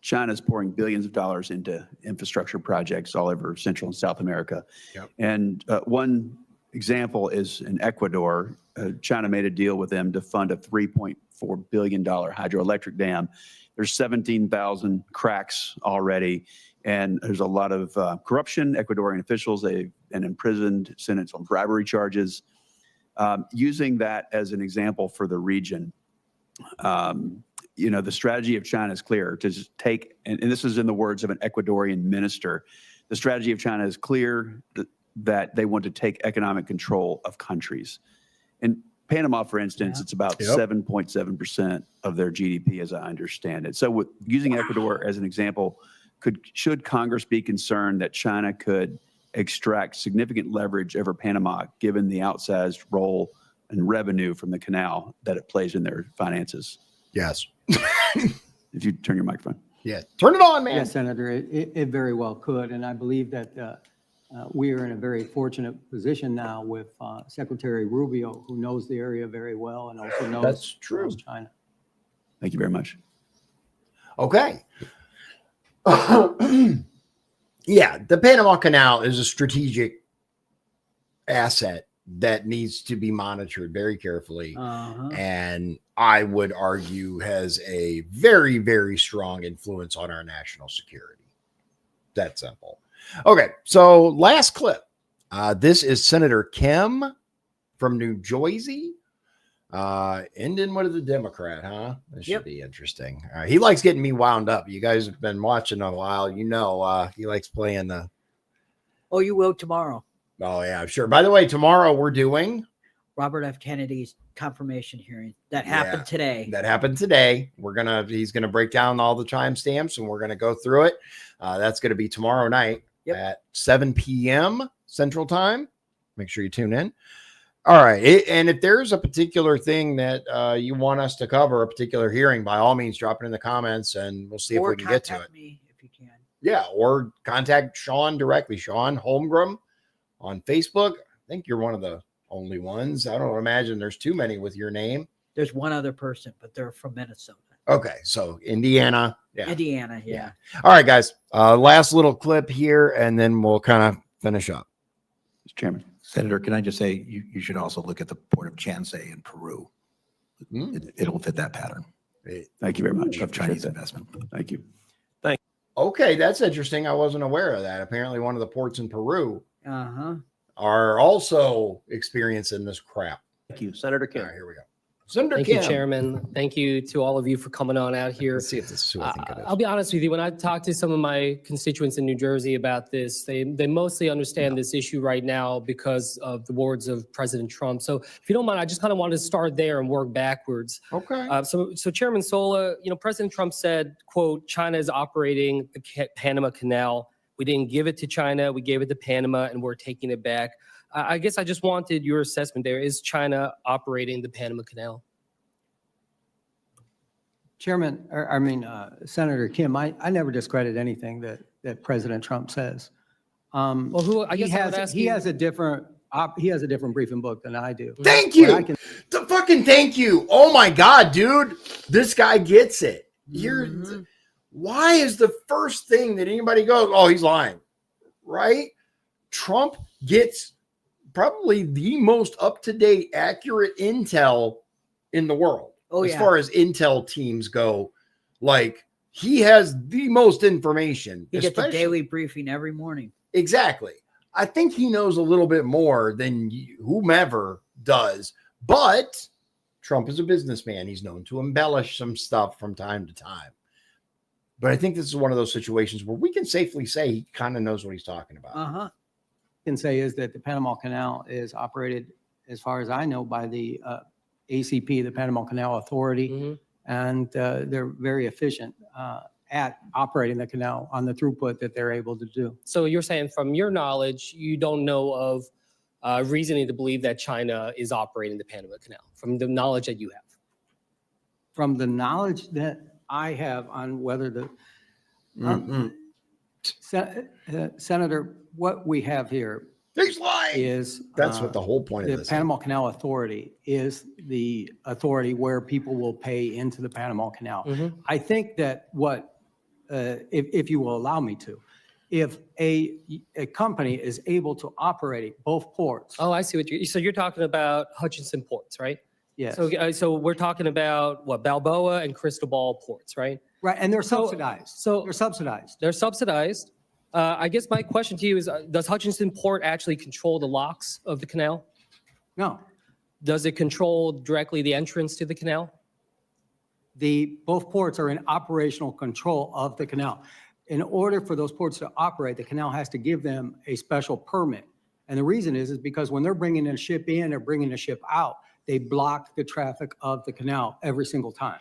China's pouring billions of dollars into infrastructure projects all over Central and South America. Yep. And one example is in Ecuador. China made a deal with them to fund a $3.4 billion hydroelectric dam. There's 17,000 cracks already, and there's a lot of corruption. Ecuadorian officials, they've been imprisoned, sentenced on bribery charges. Using that as an example for the region, the strategy of China is clear to just take, and this is in the words of an Ecuadorian minister, the strategy of China is clear that they want to take economic control of countries. In Panama, for instance, it's about 7.7% of their GDP, as I understand it. So using Ecuador as an example, should Congress be concerned that China could extract significant leverage over Panama, given the outsized role and revenue from the canal that it plays in their finances? Yes. If you turn your microphone. Yeah. Turn it on, man. Yes, Senator, it very well could. And I believe that we are in a very fortunate position now with Secretary Rubio, who knows the area very well and also knows China. Thank you very much. Okay. Yeah, the Panama Canal is a strategic asset that needs to be monitored very carefully. And I would argue has a very, very strong influence on our national security. That simple. Okay, so last clip. This is Senator Kim from New Jersey. Ending with a Democrat, huh? This should be interesting. He likes getting me wound up. You guys have been watching a while. He likes playing the... Oh, you will tomorrow. Oh, yeah, sure. By the way, tomorrow we're doing Robert F. Kennedy's confirmation hearing. That happened today. That happened today. He's going to break down all the timestamps and we're going to go through it. That's going to be tomorrow night at 7 p.m. Central Time. Make sure you tune in. All right. And if there's a particular thing that you want us to cover, a particular hearing, by all means, drop it in the comments and we'll see if we can get to it. Me if you can. Yeah. Or contact Shawn directly, Shawn Holmgren on Facebook. I think you're one of the only ones. I don't imagine there's too many with your name. There's one other person, but they're from Minnesota. Okay. So Indiana. Yeah. Indiana. Yeah. All right, guys. Last little clip here, and then we'll kind of finish up. Mr. Chairman. Senator, can I just say you should also look at the port of Chancay in Peru. It'll fit that pattern. Thank you very much. Of Chinese investment. Thank you. Okay, that's interesting. I wasn't aware of that. Apparently, one of the ports in Peru are also experiencing this crap. Thank you, Senator Kim. All right, here we go. Senator Thank Kim. you, Chairman. Thank you to all of you for coming on out here. Let's see if this is who I think it is. I'll be honest with you. When I talked to some of my constituents in New Jersey about this, they mostly understand this issue right now because of the words of President Trump. So if you don't mind, I just kind of wanted to start there and work backwards. Okay. So Chairman Sola, President Trump said, quote, China is operating the Panama Canal. We didn't give it to China. We gave it to Panama, and we're taking it back. I guess I just wanted your assessment there. Is China operating the Panama Canal? Chairman, Senator Kim, I never discredit anything that President Trump says. Well, who I guess I would ask he you- has a different he has a different briefing book than I do. Thank you. The fucking thank you. Oh my God, dude. This guy gets it. Why is the first thing that anybody goes, oh, he's lying, right? Trump gets probably the most up-to-date, accurate intel in the world. As far as intel teams go, like he has the most information. He gets a daily briefing every morning. Exactly. I think he knows a little bit more than whomever does, but Trump is a businessman. He's known to embellish some stuff from time to time. But I think this is one of those situations where we can safely say he kind of knows what he's talking about. Can say is that the Panama Canal is operated, as far as I know, by the ACP, the Panama Canal Authority, and they're very efficient at operating the canal on the throughput that they're able to do. So you're saying from your knowledge, you don't know of reasoning to believe that China is operating the Panama Canal, from the knowledge that you have? From the knowledge that I have on whether the Senator, what we have here is that's what the whole point of this. The Panama Canal Authority is the authority where people will pay into the Panama Canal. I think that if you will allow me to, if a company is able to operate both ports. Oh, I see what so you're talking about Hutchinson ports, right? Yes. So we're talking about what, Balboa and Cristobal ports, right? Right, and they're subsidized. They're subsidized. They're subsidized. I guess my question to you is, does Hutchinson Port actually control the locks of the canal? No. Does it control directly the entrance to the canal? Both ports are in operational control of the canal. In order for those ports to operate, the canal has to give them a special permit. And the reason is because when they're bringing a ship in or bringing a ship out, they block the traffic of the canal every single time.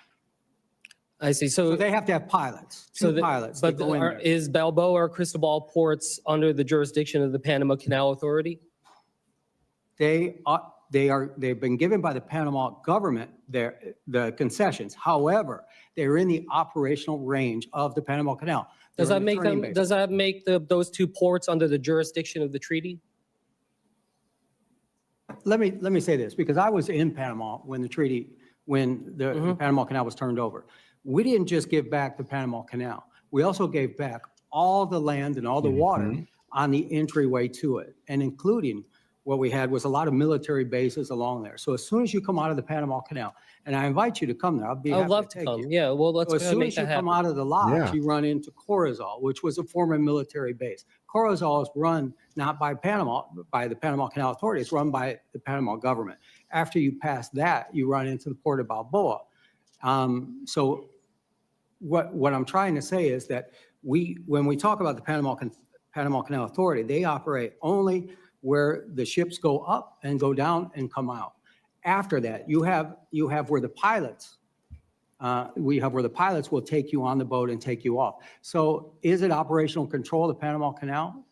I see. So they have to have pilots, pilots. But is Balboa or Cristobal ports under the jurisdiction of the Panama Canal Authority? They've been given by the Panama government the concessions. However, they're in the operational range of the Panama Canal. Does that make those two ports under the jurisdiction of the treaty? Let me say this, because I was in Panama when the Panama Canal was turned over. We didn't just give back the Panama Canal. We also gave back all the land and all the water on the entryway to it, and including what we had was a lot of military bases along there. So as soon as you come out of the Panama Canal, and I invite you to come there, I'd love to come. Yeah, well, let's so as soon as you come out of the lodge, you run into Corozal, which was a former military base. Corozal is run not by Panama, but by the Panama Canal Authority. It's run by the Panama government. After you pass that, you run into the port of Balboa. So what I'm trying to say is that when we talk about the Panama Canal Authority, they operate only where the ships go up and go down and come out. After that, you have where the pilots, will take you on the boat and take you off. So is it operational control of the Panama Canal?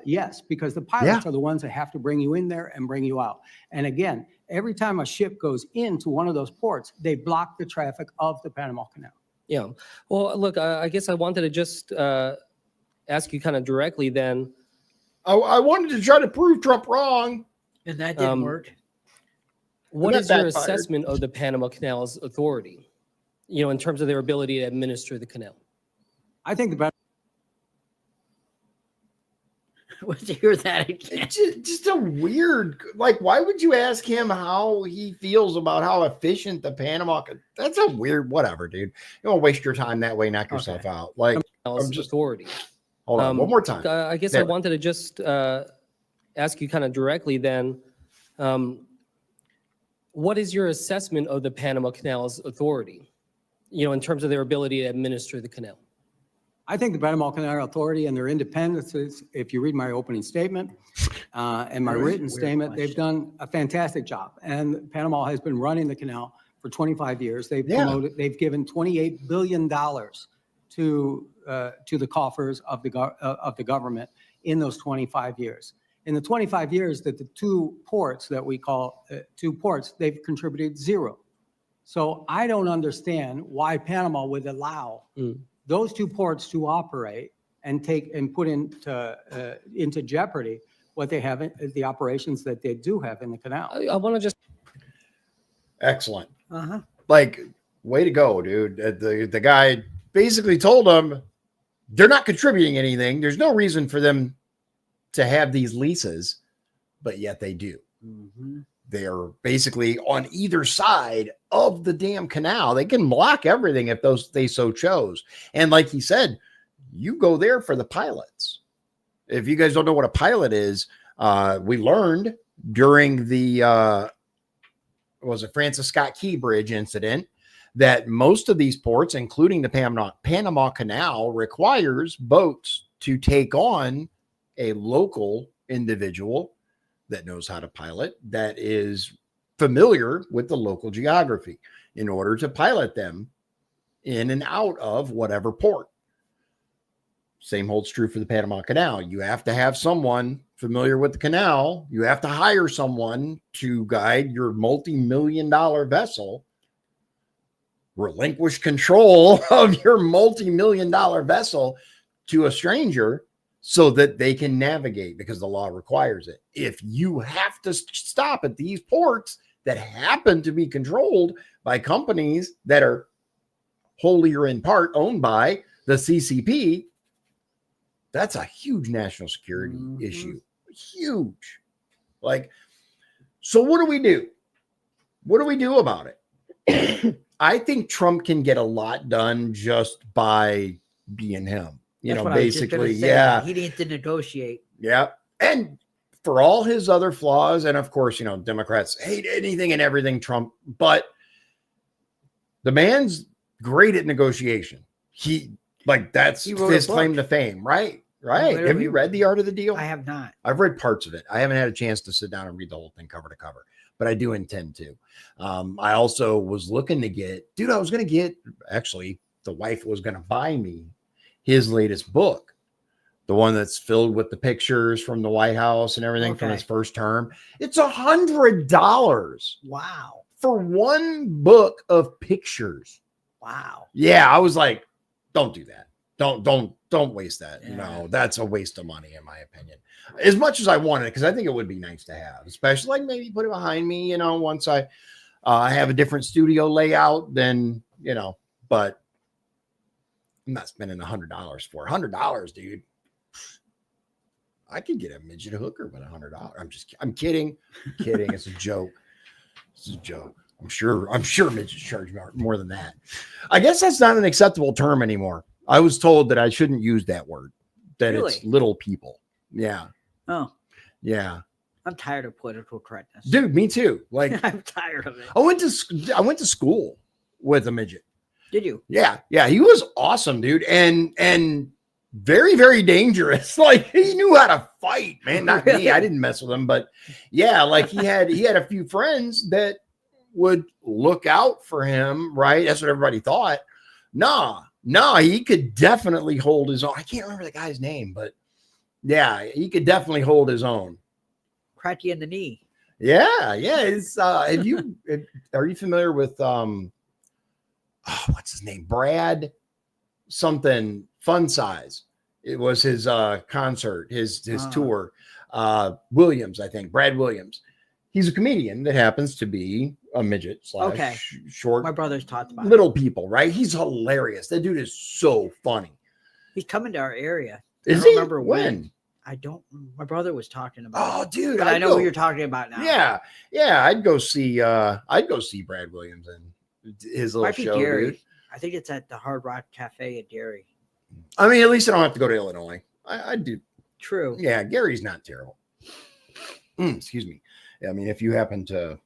Yes, because the pilots are the ones that have to bring you in there and bring you out. And again, every time a ship goes into one of those ports, they block the traffic of the Panama Canal. Yeah. Well, look, I guess I wanted to just ask you kind of directly then. I wanted to try to prove Trump wrong. And that didn't work. What is your assessment of the Panama Canal's authority, in terms of their ability to administer the canal? I think Let's hear that again. Just a weird, why would you ask him how he feels about how efficient the Panama? That's a weird, whatever, dude. You don't waste your time that way. Knock yourself out. Authority. Hold on, one more time. I guess I wanted to just ask you kind of directly then. What is your assessment of the Panama Canal's authority, in terms of their ability to administer the canal? I think the Panama Canal Authority and their independence is, if you read my opening statement and my written statement, they've done a fantastic job. And Panama has been running the canal for 25 years. They've given $28 billion to the coffers of the government in those 25 years. In the 25 years that the two ports that we call two ports, they've contributed zero. So I don't understand why Panama would allow those two ports to operate and put into jeopardy what they have, the operations that they do have in the canal. I want to just. Excellent. Uh-huh. Like, way to go, dude. The guy basically told them they're not contributing anything. There's no reason for them to have these leases, but yet they do. Mm-hmm. They're basically on either side of the damn canal. They can block everything if they so chose. And like he said, you go there for the pilots. If you guys don't know what a pilot is, we learned during the was it Francis Scott Key Bridge incident that most of these ports, including the Panama Canal, requires boats to take on a local individual that knows how to pilot, that is familiar with the local geography in order to pilot them in and out of whatever port. Same holds true for the Panama Canal. You have to have someone familiar with the canal. You have to hire someone to guide your multi-million-dollar vessel, relinquish control of your multi-million-dollar vessel to a stranger so that they can navigate, because the law requires it. If you have to stop at these ports that happen to be controlled by companies that are wholly or in part owned by the CCP, that's a huge national security issue. Huge. Like, so what do we do? What do we do about it? I think Trump can get a lot done just by being him. You know, basically, yeah. He needs to negotiate. Yeah. And for all his other flaws, and of course, you know, Democrats hate anything and everything Trump, but the man's great at negotiation. That's his claim to fame, right? Right. Have you read The Art of the Deal? I have not. I've read parts of it. I haven't had a chance to sit down and read the whole thing cover to cover, but I do intend to. I also was looking to get, actually, the wife was going to buy me his latest book, the one that's filled with the pictures from the White House and everything from his first term. It's $100. Wow. For one book of pictures. Wow. Yeah. I was like, don't do that. Don't waste that. Yeah. No, that's a waste of money, in my opinion. As much as I wanted it, because I think it would be nice to have, especially like maybe put it behind me, you know, once I have a different studio layout, then, you know, but I'm not spending $100 for $100, dude. I could get a midget hooker with $100. I'm kidding. It's a joke. It's a joke. I'm sure midgets charge more than that. I guess that's not an acceptable term anymore. I was told that I shouldn't use that word, that it's little people. Yeah. Oh. Yeah. I'm tired of political correctness. Dude, me too. Like, I'm tired of it. I went to school with a midget. Did you? Yeah. Yeah. He was awesome, dude. And very, very dangerous. Like, he knew how to fight, man. Not me. I didn't mess with him, but yeah, like he had a few friends that would look out for him, right? That's what everybody thought. No, he could definitely hold his own. I can't remember the guy's name, but yeah, he could definitely hold his own. Crack you in the knee. Yeah. It's are you familiar with what's his name? Brad something Fun Size. It was his concert, his tour. Williams, I think. Brad Williams. He's a comedian that happens to be a midget / short. My brother's talked about little people, right? He's hilarious. That dude is so funny. He's coming to our area. Is I don't remember when. I don't. My brother was talking about. Oh, dude! But I know who you're talking about now. Yeah. I'd go see Brad Williams and his little show. Gary. Dude. I think it's at the Hard Rock Cafe at Gary. I mean, at least I don't have to go to Illinois. I do. True. Yeah, Gary's not terrible. Excuse me. I mean, if you happen to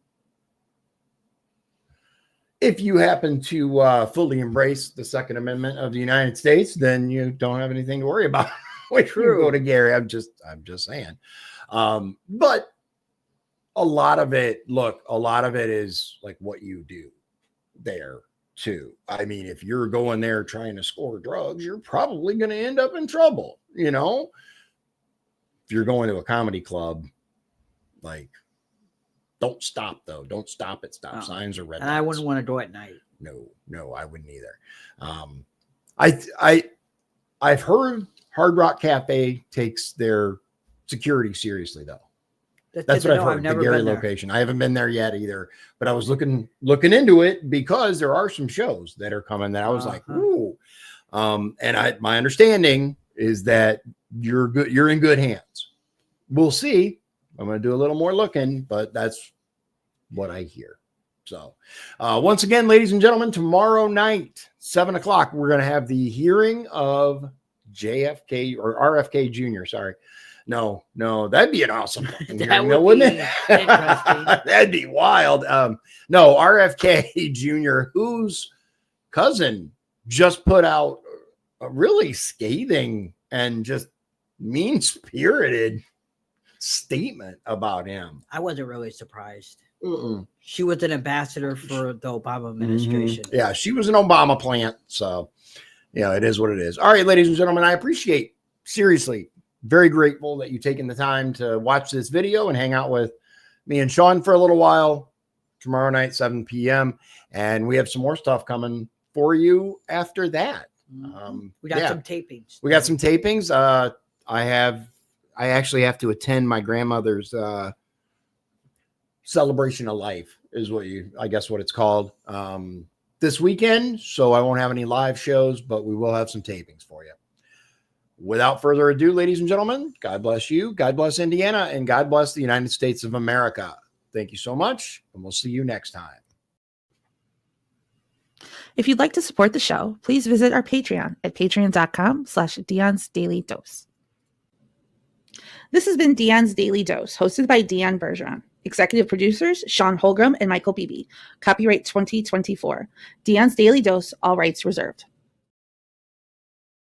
fully embrace the Second Amendment of the United States, then you don't have anything to worry about when you go to Gary. I'm just saying. But a lot of it is like what you do there too. I mean, if you're going there trying to score drugs, you're probably going to end up in trouble. You know, if you're going to a comedy club, like, don't stop though. Don't stop at stop signs or red lights. And I wouldn't want to go at night. No, I wouldn't either. I've heard Hard Rock Cafe takes their security seriously, though. That's That's good what to I've know. heard. I've The never Gary been there. location. I haven't been there yet either, but I was looking into it because there are some shows that are coming that I was like, ooh. And my understanding is that you're good. You're in good hands. We'll see. I'm going to do a little more looking, but that's what I hear. So once again, ladies and gentlemen, tomorrow night, 7:00, we're going to have the hearing of JFK or RFK Jr. Sorry. No, that'd be an awesome hearing, though, wouldn't it? That'd be wild. No, RFK Jr., whose cousin just put out a really scathing and just mean-spirited statement about him. I wasn't really surprised. Mm-mm. She was an ambassador for the Obama administration. Mm-hmm. Yeah, she was an Obama plant. So, it is what it is. All right, ladies and gentlemen, I appreciate, seriously, very grateful that you've taken the time to watch this video and hang out with me and Shawn for a little while. Tomorrow night, 7 p.m. And we have some more stuff coming for you after that. We got some tapings. We got some tapings. I actually have to attend my grandmother's celebration of life is what it's called this weekend. So I won't have any live shows, but we will have some tapings for you. Without further ado, ladies and gentlemen, God bless you, God bless Indiana, and God bless the United States of America. Thank you so much, and we'll see you next time. If you'd like to support the show, please visit our Patreon at patreon.com/Dion's Daily Dose. This has been Dion's Daily Dose, hosted by Dion Bergeron. Executive producers, Shawn Holmgren and Michael Beebe. Copyright 2024. Dion's Daily Dose, all rights reserved.